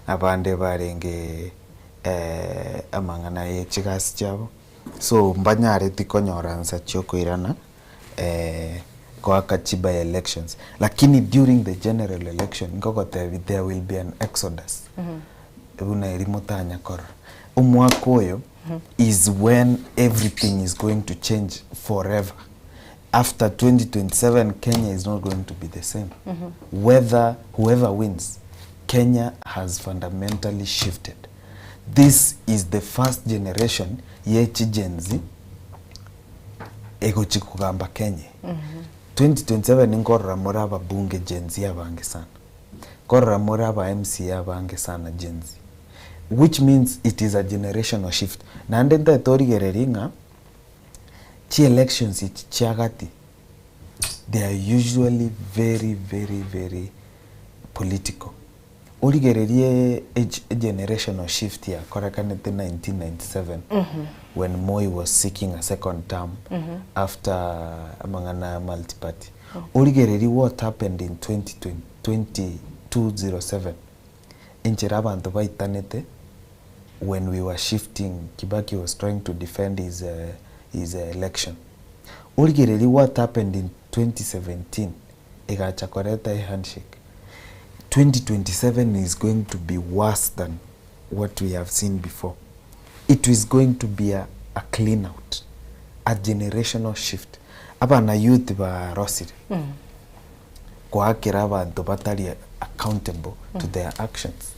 abande barenge amangana ye chigasi chabo so mbanyare tikonyoranza chokoirana kwa kachiba elections lakini during the general election ngogote there will be an exodus ebuna erimotanya kora umwaka oyo is when everything is going to change forever. After 2027 Kenya is not going to be the same. Whether whoever wins, Kenya has fundamentally shifted. This is the first generation yechi Gen Z ego chikugamba Kenya. 2027 ngorra moraba bunge Gen Z abange sana. Korra moraba MC abange sana Gen Z. Which means it is a generational shift. Na ndenda tori gereringa chi elections it chagati. They are usually very political. Ori gererie a generational shift ya korakanete 1997 when Moi was seeking a second term after amangana multi-party. Ori gereri what happened in 2007 inchiraba antoba itanete when we were shifting. Kibaki was trying to defend his election. Ori gereri what happened in 2017 igachakoreta a handshake. 2027 is going to be worse than what we have seen before. It is going to be a clean out, a generational shift. Abana youth ba rosiri. Kwa akira abantu batali accountable to their actions.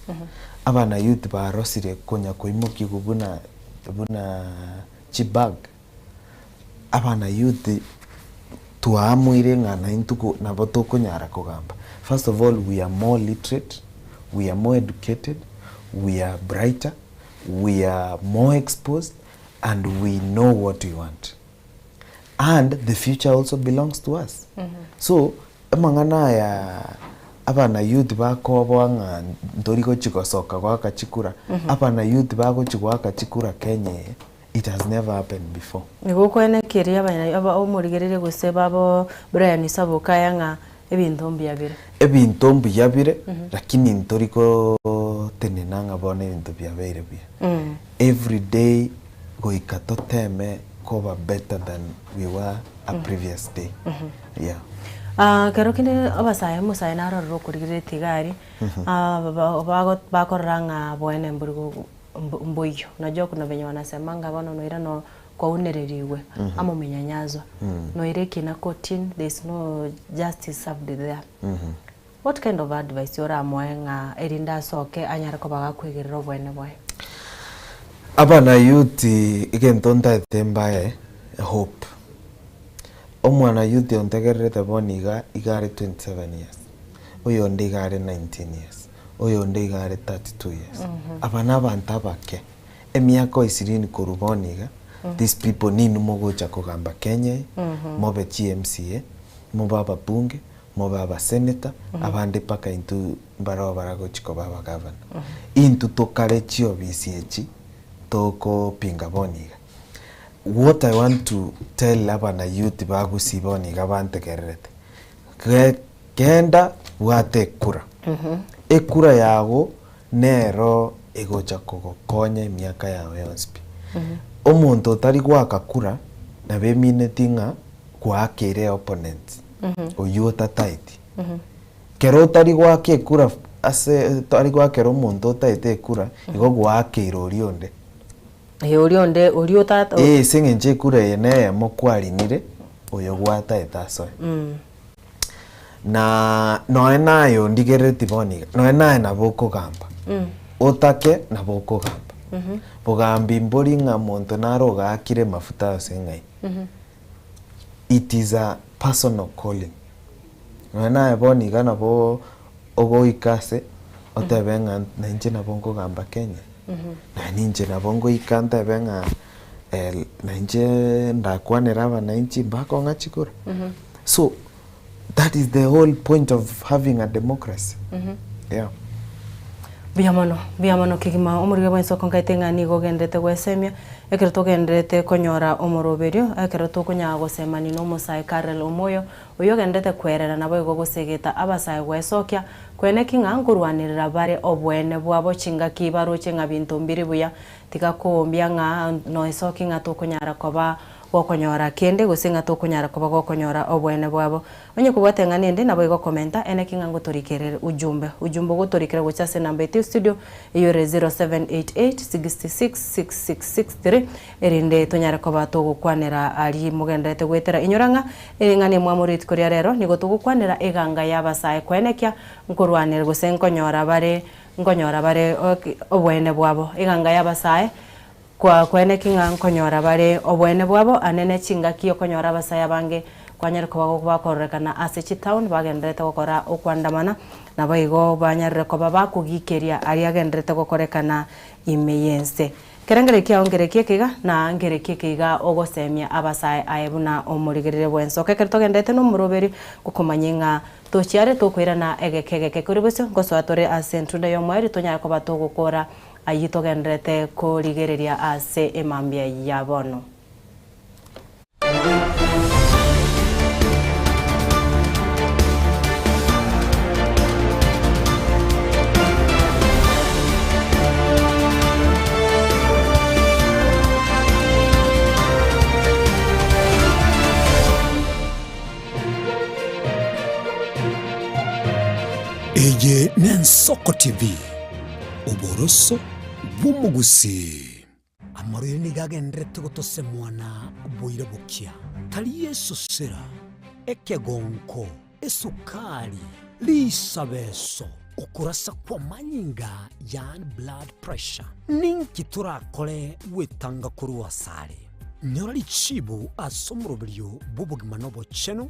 Abana youth ba rosiri konya koimuki kubuna chibag. Abana youth tuamuire ngana intuko na botoko nyara kugamba. First of all, we are more literate, we are more educated, we are brighter, we are more exposed, and we know what we want. And the future also belongs to us. So, amangana ya abana youth bako bwanga ndoriko chikosoka kwa kachikura. Abana youth bako chikwa kachikura Kenya. It has never happened before. Niko kwene kiria bana aba omurigerere guseba abo Brian Sabuka yanga ebintu mbiyabire lakini ntoriko tenenanga bone ebintu byabere bya every day goikato teme koba better than we were a previous day. Kero kine abasaye musaye naro rokurigire tigari bakoranga bwene mburigo mboyo najua kuna venye wanasemanga bano noira no kwa unereriwe ama umenyanyazwa noireki na courtin, there's no justice served there. What kind of advice yora mwenga erinda soke anyara ko bagakwigirira bwene bwe abana youth igentonda tembaye hope omwana youth ontegerete boniga igare 27 years oyo ndigare 19 years oyo ndigare 32 years abana bantabake emyako isirini koruboniga. These people need mogocha kugamba Kenya, mobe GMCA, mobe ababunge, mobe abaseneta, abande paka into mbarawa barago chiko baba governor. Into tokare chio BCH, toko pinga boniga. What I want to tell abana youth bagu si boniga bante kerete. Kenda wate kura. Ekura yago nero egocha kogo konye miaka yawe yonspi. Omuntu tari gwakakura na beminatinga gwakire opponents oyuta tight kero tari gwake kura ase tari gwakero omuntu taite kura igo gwakire orionde Uri otata. Singenje kura ene mokwarinire oyo gwata etaso. Na noenayo ndigereti boniga. Noenayo naboko gamba. Otake naboko gamba. Bogambi mbori nga muntu naroga akire mafuta sengai. It is a personal calling. Noenayo boniga nabo ogo ikase otebenga nanje nabongo gamba Kenya. Na ninje nabongo ikanta benga nanje ndakwanera bananchi mbako ngachikura. So that is the whole point of having a democracy. Yeah. Biamono kigima omuriga bwenso konkaitenga nigo gendete gwesemia ekero togendete konyora omoroberio ekero tokunya gosemani no musai Karel Omoyo oyo gendete kwerera nabo igo gosegeta abasai gwesokia kwene kingangurwanirira bare obwene bwabo chinga kibaruche nga bintu mbiri buya tikakombia nga no isoki nga tokunyara koba gokonyora kende gusinga tokunyara koba gokonyora obwene bwabo onye kubwatenga nende nabo igo komenta ene kingango torikerere ujumbe gotorikere gochase namba eti studio iyo 0788666663 erinde tonyara koba togukwanira ali mugendete gwetera inyoranga ngani mwamuriti koria rero nigo tugukwanira eganga yabasaye kwenekia nkurwanira gusenkonyora bare obwene bwabo eganga yabasaye kwa kwene kinga nkonyora bare obwene bwabo anene chinga kiyo konyora basaya bange kwanyara ko bakorekana ase town bagendete gukora okwandamana nabayigo banyarire ko babakugikeria ari agendete gukorekana imeyense kerengere kyaongerekie kiga na ngerekie kiga ogosemia abasaya ayebuna omurigerere bwenso kekerto gendete no muroberi gukomanyinga tochiare tokwirana egekegeke kuri bose ngoswatore asentude yo mweri tonyara ko batogukora ayito gendrete ko ligereria ase emambia yabono. Eye Nensoko TV Oboroso bumugusi amarire nigagendrete gotose mwana boire bukia tali Yesu sera ekegonko esukari lisabeso okurasa kwa manyinga yan blood pressure ninki turakole wetanga kuruwa sare nyorali chibu asomurobiryo bubugima no bocheno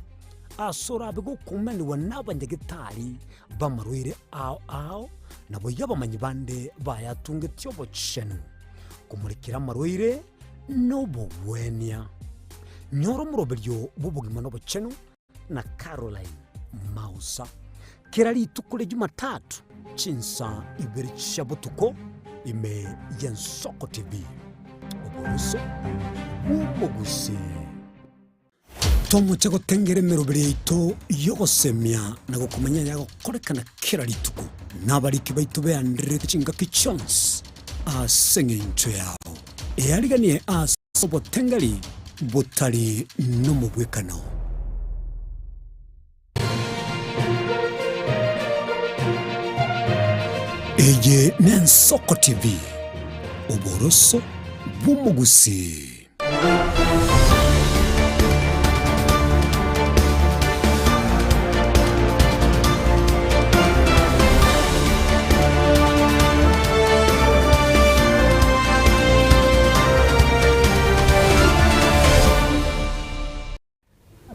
asora bego kumani wanabanyagitari bamarwire ao nabo yabamanyi bande bayatunge tyobo chenu kumurikira marwire no bwenya nyoro murobiryo bubugima no bochenu na Caroline Mausa kirali tukule Jumatatu chinsa ibiri chabutuko ime Yensoko TV oburuso umugusi Tomo chego tengere merobere ito yogosemia na gukumanya yago korekana kirali tuko nabariki baitu be andre chinga kichons asenge ncho yao eariganie asobo tengali botali no mubwekano Eye Nensoko TV oboroso bumugusi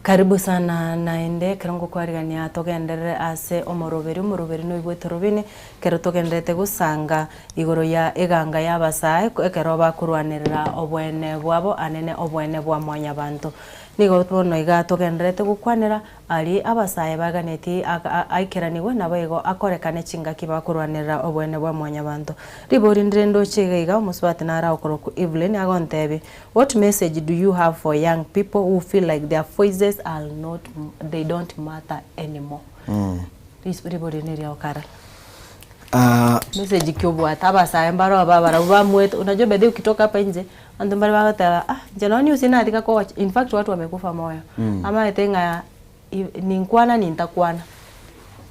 Karibu sana naende kerongo kwarigania togendere ase omoroberi no ibwetorobine kero togendete gusanga igoro ya eganga yabasaye ekero bakurwanirira obwene bwabo anene obwene bwa mwanya bantu nigo bono iga togenderete gukwanira ari abasaye baganeti aikeraniwe nabo akorekane chinga kibakurwanirira obwene bwa mwanya bantu ribori ndrendo chigaiga omuswati nara okoroku Evelyn agontebe what message do you have for young people who feel like their voices are not they don't matter anymore ribori neri okara message kiobwata abasaye mbaro ababara bamwete unajua bedhi ukitoka hapa nje ando mbali wakata janoni usina atika kwa in fact watu wamekufa moyo ama etenga ninkwana nintakwana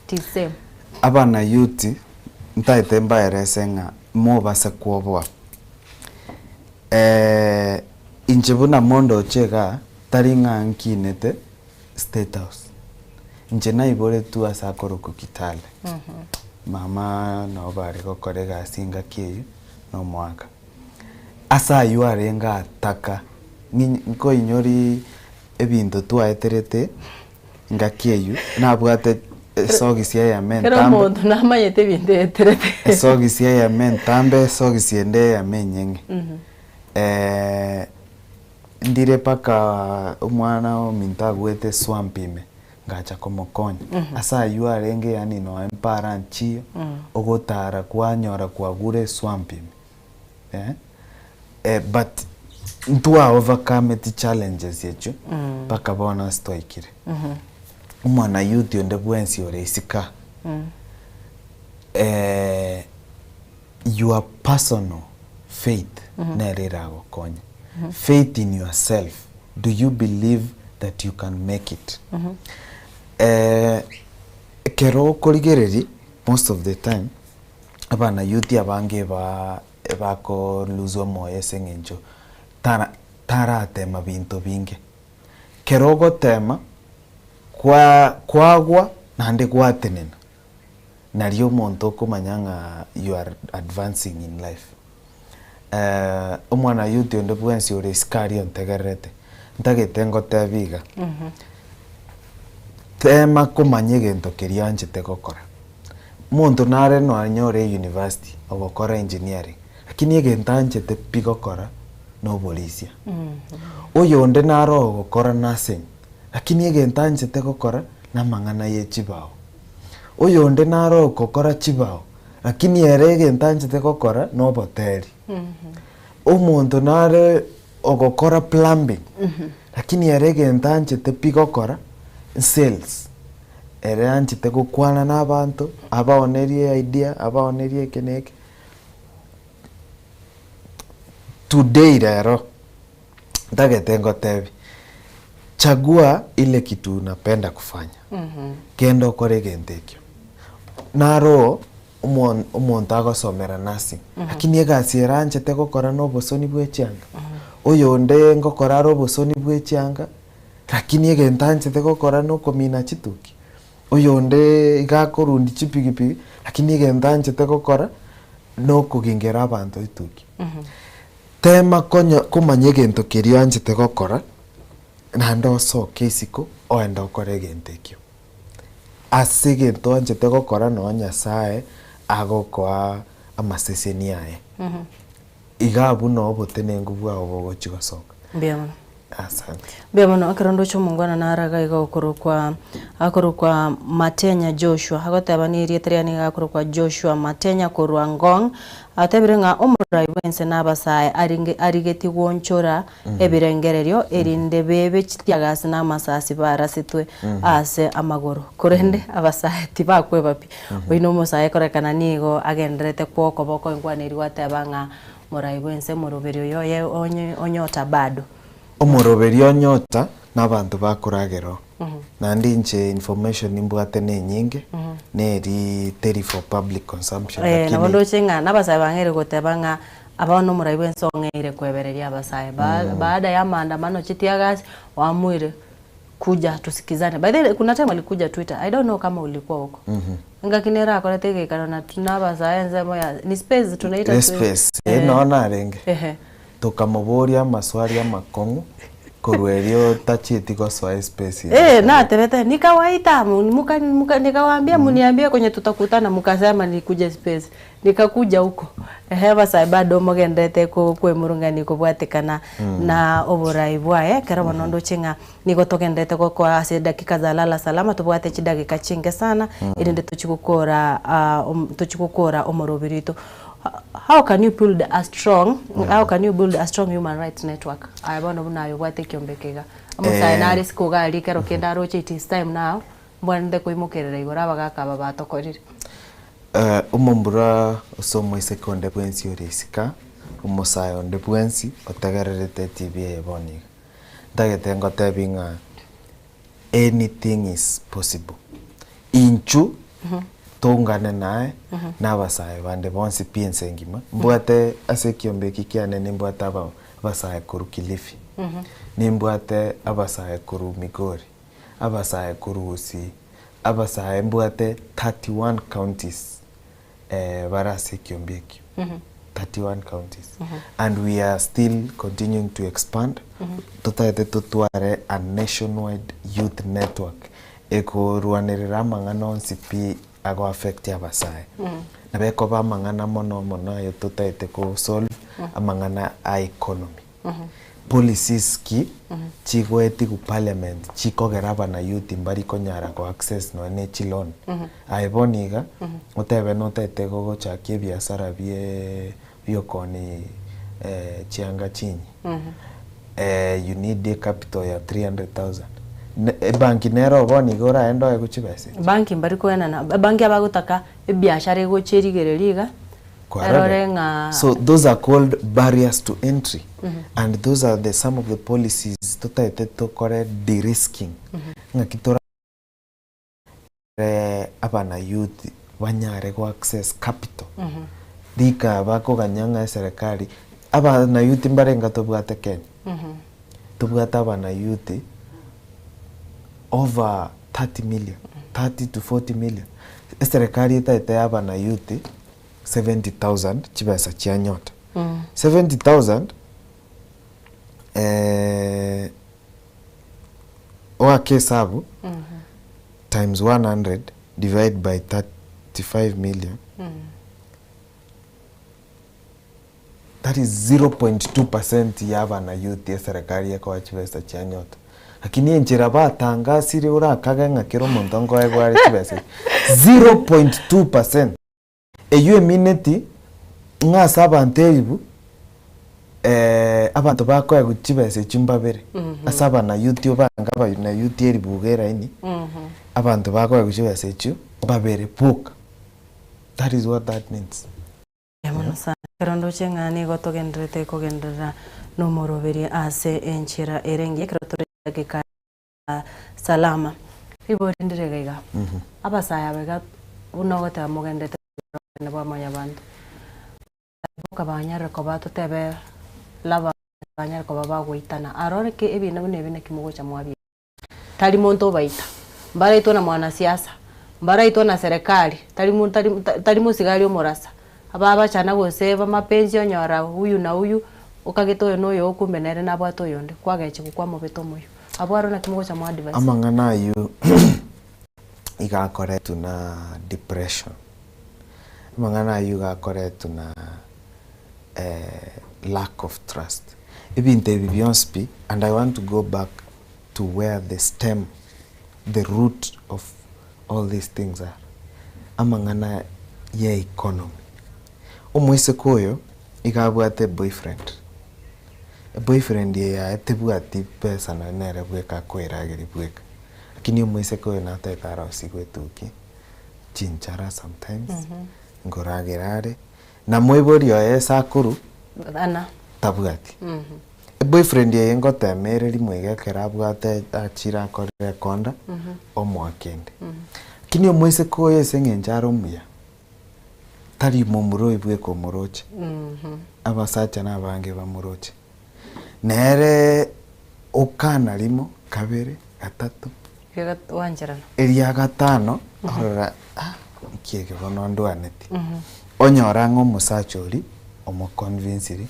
tise abana yuti ntaite mbaeresenga mo basa kuobwa Inchebuna mondo chega taringa nkinete State House. Inchena ibore tu asakoroku Kitale. Mama no bari gokorega singa kiyu no mwaka. Asa yuarenga ataka. Nko inyori ebintu twaeterete ngakiyu nabwate sogisia ya men tambe. Kero muntu namayete bintu eterete. Sogisia ya men tambe sogisia nde ya menyenge. Ndire paka umwana o mintagwete swampime ngacha komokonya. Asa yuarenge yani no empara nchio ogotara kwanyora kwagure swampime. But ntua overcome the challenges yechu paka bona stoikire. Umwana youth yonde bwensi oreisika. Your personal faith nerera gokonya. Faith in yourself. Do you believe that you can make it? Kero korigereri most of the time abana youth abange bako luzwa moyo sengenjo tara tema bintu binge kero gotema kwagwa nande gwatenena nario muntu kumanyanga you are advancing in life. Umwana youth onde bwensi ore skari ontegerete ntagetengo tebiga tema kumanye gento kirianjete gokora muntu nare no anyore university ogokora engineering lakini egentanjete pigokora no polisia oyo onde naro ogokora nursing lakini egentanjete gokora na mangana ye chibao oyo onde naro ogokora chibao lakini ere egentanjete gokora no boteri omuntu nare ogokora plumbing lakini ere egentanjete pigokora sales ere anjete gukwana n'abantu abaonerie idea abaonerie keneke today rero ndagetengo tebi chagua ile kitu unapenda kufanya kenda ukore gentekyo naro umuntu agosomera nursing lakini egasi anjete gukora no bosoni bw'ekyanga oyo onde ngokora ro bosoni bw'ekyanga lakini egentanjete gukora no komina chituki oyo onde igakorundi chipigipigi lakini egentanjete gukora no kugingera abantu ituki tema kumanye gento kirianjete gukora nando soke isiko oenda ukore gentekyo ase gento anjete gukora no Nyasaye agokwa amaseseni yae igabu no botene ngubu abo gochigosoka Biamono. Asante. Biamono akirondo chomungwana naraga akoro kwa Matenya Joshua hagotebani rieteriani akoro kwa Joshua Matenya korwa Ngong atebirenga omurai wense nabasaye arigeti wonchora ebirengererio erinde bebe chitiagasi namasasi barasitwe ase amagoro korende abasaye tibakwe bapi oino musaye korekana nigo agenderete kwoko boko ingwaniri watebanga murai wense muroberio yoye onyota bado omoroberio nyota n'abantu bakuragero nandi nche information imbwate ne nyinge neri teri for public consumption lakini nabondo chenga nabasaye bangere gotebanga abano murai wense ongere kwebereria abasaye baada ya maandamano chitiagasi wamwire kuja tusikizane. By the way, kuna time alikuja Twitter. I don't know kama ulikuwa huko. Ngakinera akolete gekana na tunabasaye nzemo ya ni space tunaita space naona renge tukamuboria maswali ya makongo korwerio tachiti kwa swa space na tebete nikawaita nikawaambia muniambie kwenye tutakutana mukasema nikuje space nikakuja huko basa bado mogendete kwe murungani kubwatikana na oborai bwae kera bonondo chinga niko togendete kwa ase dakika za lala salama tubwate chidakika chinge sana irinde tuchikukora omorobirito. How can you build a strong human rights network? I want to know what take your bekega. Amusa inari skoga alikero kenda roche it is time now. Mwende kuimukerera igora bagaka babatokorire. Umumbura osomo sekonde bwensi orisika umusayo nde bwensi otagarerete TV eboni. Ndagetengo tebinga anything is possible. Inchu tongane naye n'abasae bande bonsi piense ngima mbwate ase kiombeki kiane nimbwate abasae kuru Kilifi nimbwate abasae kuru Migori abasae kuru Gusii abasae mbwate 31 counties barase kiombeki 31 counties and we are still continuing to expand tutaete tutware a nationwide youth network eko ruanirira mang'ana onsipi ago affect abasae na beko ba mang'ana mono yo tutaete ko solve amang'ana a economy policies ki chigweti ku parliament chiko geraba na youth mbari konyara ko access no ne chilon aiboniga utebe no tete gogo chakie biashara bie biokoni chianga chinyi you need the capital ya 300,000 banki nero boni gora endo ekuchibese banki mbari koena na banki abagutaka biashara egocherigereriga so those are called barriers to entry and those are some of the policies tutaete tokore de-risking ngakitora abana youth banyare go access capital dika bako ganyanga serikali abana youth mbarenga tobwate Kenya tobwate abana youth over 30 million 30 to 40 million serikali itaete abana youth 70,000 chibasa chia nyota 70,000 oa kesabu times 100 divide by 35 million that is 0.2% ya abana youth ya serikali yako chibasa chia nyota lakini enjira batanga siri urakaga ngakiro muntu ngo egware chibasa 0.2% eyo emineti ngasa abanteribu abantu bakoye guchibese chimbabere asaba na YouTube banga ba na YouTube bugera ini abantu bakoye guchibese chu babere book. That is what that means. Yamono sana kerondo chengani gotogendrete kogendera no moroberi ase enchira erengi kerotore ka salama iborindire gaiga abasaya bega unogota mogendete nebo manyabantu kabanyara ko batotebe lava banyara ko baba goitana arore ke ebina bune kimogo cha mwabi tali monto baita mbaraito na mwana siasa mbaraito na serikali tali musigari omorasa ababa chana goseva mapenzi onyora huyu na huyu ukagetoyo noyo okumenere na bwato yonde kwageche kwa mobeto moyo abwaro na kimogo cha mwa advice amangana yu igakore tuna depression mangana yuga correct na lack of trust even the Beyonce and I want to go back to where the root of all these things are amangana ye economy omwise koyo igabwate boyfriend ye ya etebwati pesa na nere bweka kwiragiri bweka lakini omwise koyo na tetara osigwetuki chinchara sometimes ngoragerare na mwiborio esakuru ana tabwati boyfriend ye ngotemereri mwigekera bwate achira korere konda omwakende kini omwise koye sengenjaro muya tari mumuro ibweko muroche abasacha nabange bamuroche nere okana limo kabere gatatu wanjirana eria gatano orora kiege bono ndwaneti onyora ng'omusachori omoconvinceri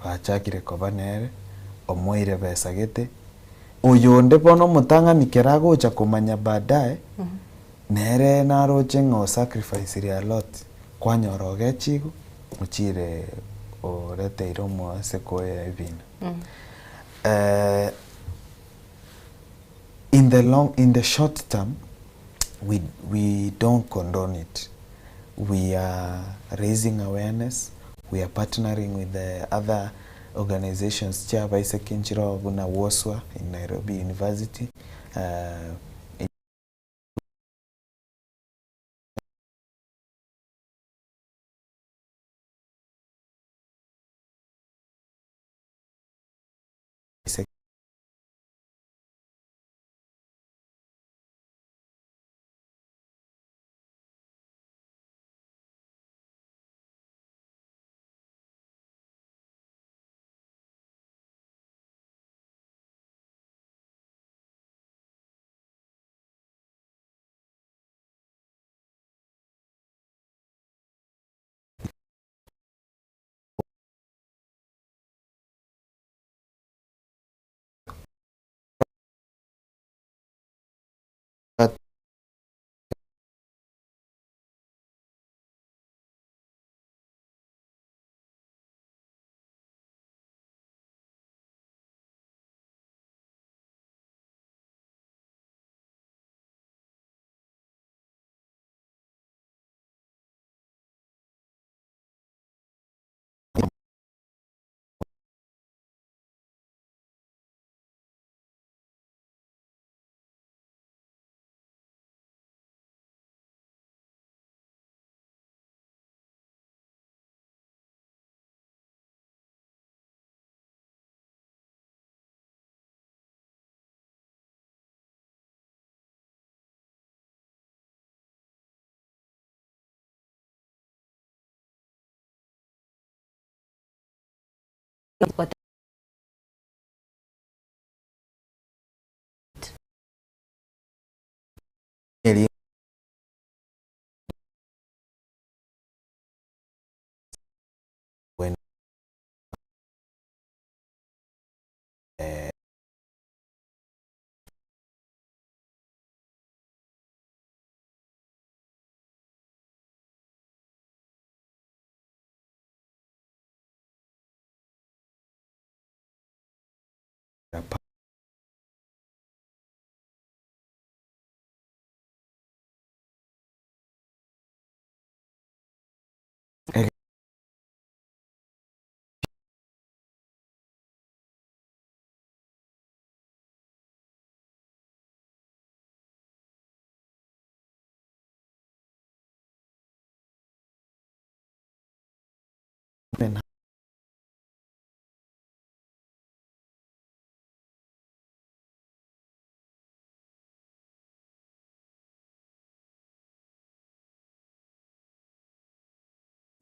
bachakire koba nere omoire besa gete oyonde bono mutang'ani kera gocha kumanya baadaye nere naroche ng'o sacrifice a lot kwanyora ogechigo ochire oreteire omwase koya ebina in the short term we don't condone it. We are raising awareness. We are partnering with the other organizations. Chaba Isekinchiro Buna Woswa in Nairobi University.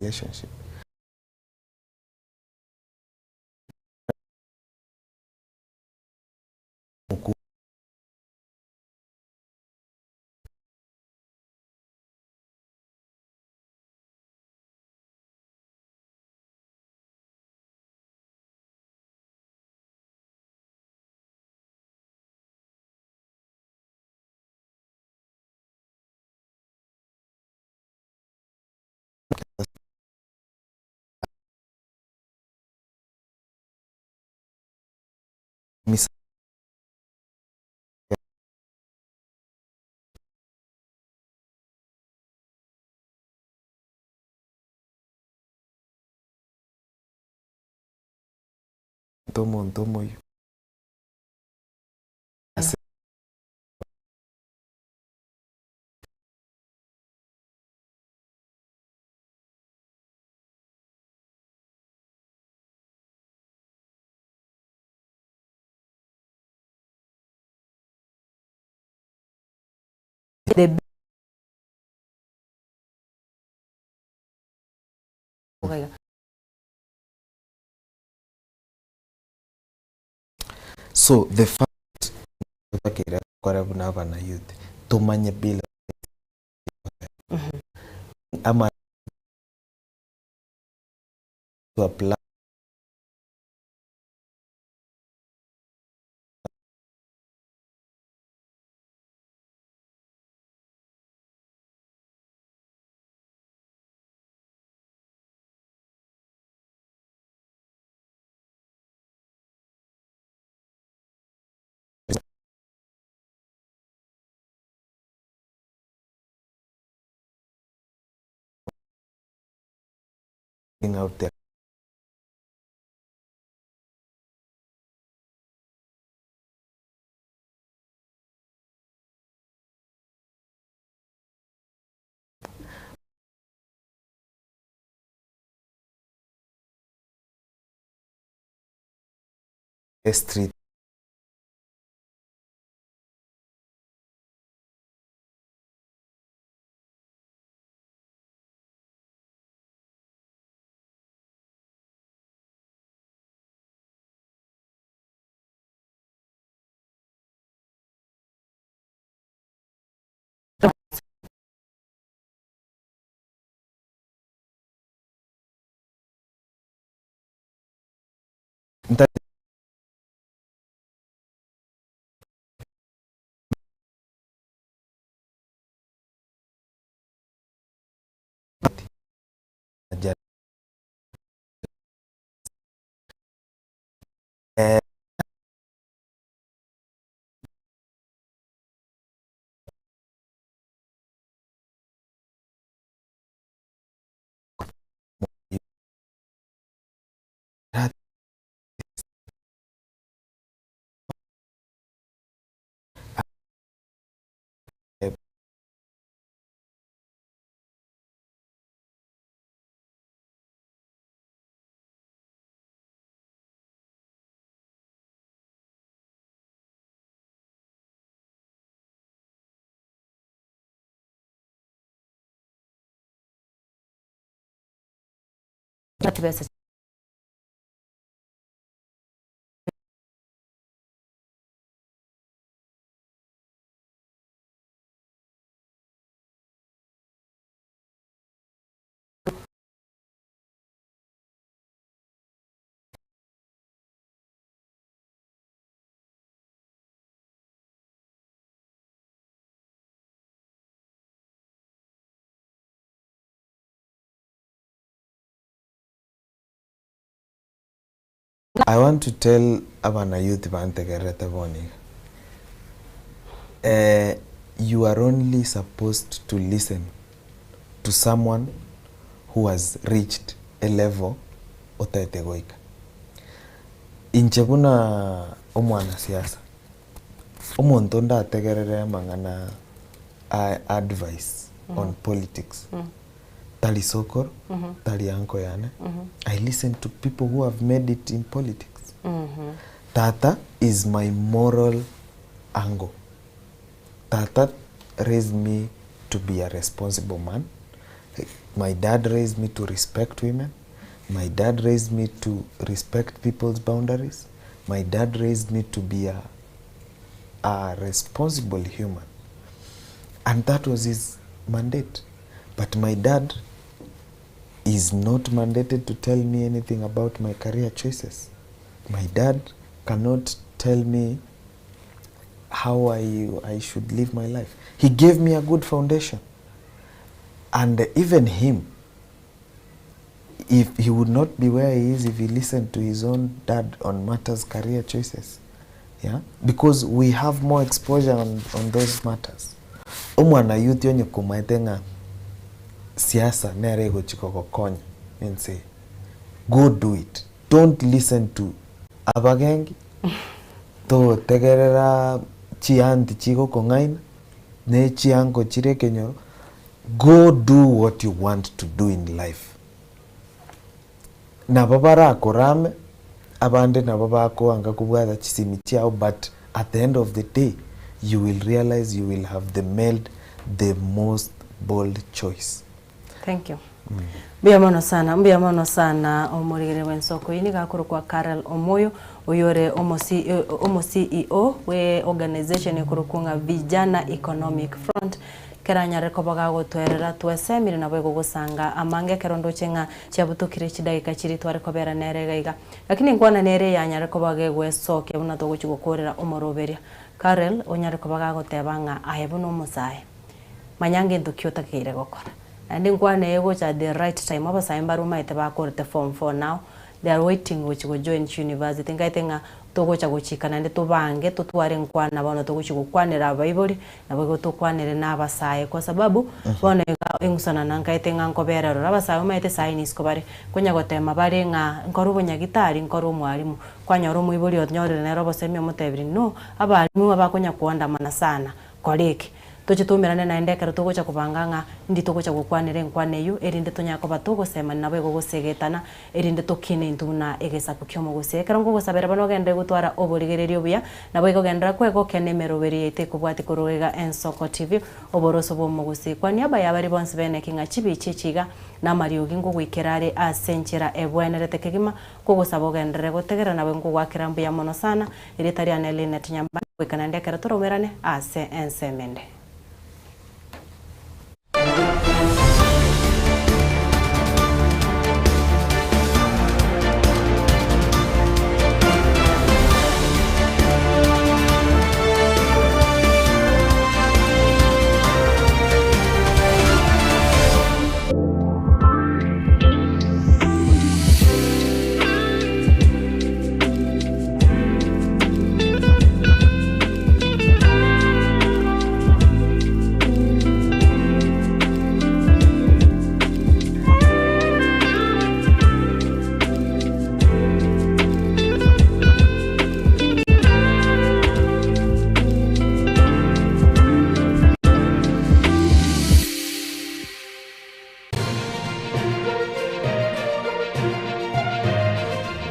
Relationship. Mis tomo yo. So the fact kwa bunava na youth tumanye bila ama to apply out there. Street Natibesa I want to tell abana youth bantegerete boni. You are only supposed to listen to someone who has reached a level otaetegoika. Inchebuna omwana siasa. Omuntu ndategerere mangana advice on politics. Tali sokor, tali anko yane. I listen to people who have made it in politics. Tata is my moral angle. Tata raised me to be a responsible man. My dad raised me to respect women. My dad raised me to respect people's boundaries. My dad raised me to be a responsible human. And that was his mandate. But my dad is not mandated to tell me anything about my career choices. My dad cannot tell me how I should live my life. He gave me a good foundation. And even him, if he would not be where he is if he listened to his own dad on matters career choices. Yeah? Because we have more exposure on those matters. Omwana youth yonye kumaitenga siasa nerego chikoko konya and say, go do it. Don't listen to abagengi. To tegerera chianti chiko kongaina ne chiango chire kenyoro. Go do what you want to do in life. Na babara korame abande na babako anga kubwada chisimi chao, but at the end of the day you will realize you will have made the most bold choice. Thank you. Mbia mono sana omurigere wensoko ini gakuru kwa Karel Omoyo uyore omo CEO we organization ekurukunga Vijana Economic Front keranya rekobaga gotwerera twesemire nabo gugusanga amange kerondo chenga cyabutukire chidagika chiri tware kobera neregaiga lakini ngwana nere yanyare kobaga gwesoke buna to gukorera omoroberia Karel onyare kobaga gotebanga ahebu no musaye manyange ndukyota kire gokora and ngwana yego cha the right time abasaya mbaru maite bakorete form 4 now they are waiting which go join university ngaitenga togo cha guchikana ndi tubange tutware nkwana bano togo chigukwanira Bible nabo tukwanire nabasaye kwa sababu bone engusana nankaitenga nkobera rabasaye maite science kobare kunya gotema bare nga nkoru bunyagitari nkoru mwalimu kwanya ro mwibuli otnyorire nero bosemi omutebiri no abalimu abakonya kuandamana sana koleke tuchitumirane na endekero tugocha kubanganga ndi tugocha gukwanire nkwaneyo erinde tonyako batogo sema nabo gogosegetana erinde tokine intuna egesaku kyomo gusekera ngo gusabera bano gende gutwara oborigererio buya nabo igogendera kwego kenemero beri ite kubwati kurugega Ensoko TV oboroso bo mugusi kwani abaya bari bonse bene kinga chibichi chiga na mariogi ngo gwikerare asenchera ebwenerete kegima kugusaba gendere gutegera nabo ngo gwakira mbuya mono sana iritari anele tinyamba kwikana ndekera toromerane ase ensemende.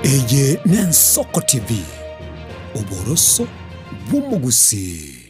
Eye n'Ensoko TV, oboroso bw'umugusi.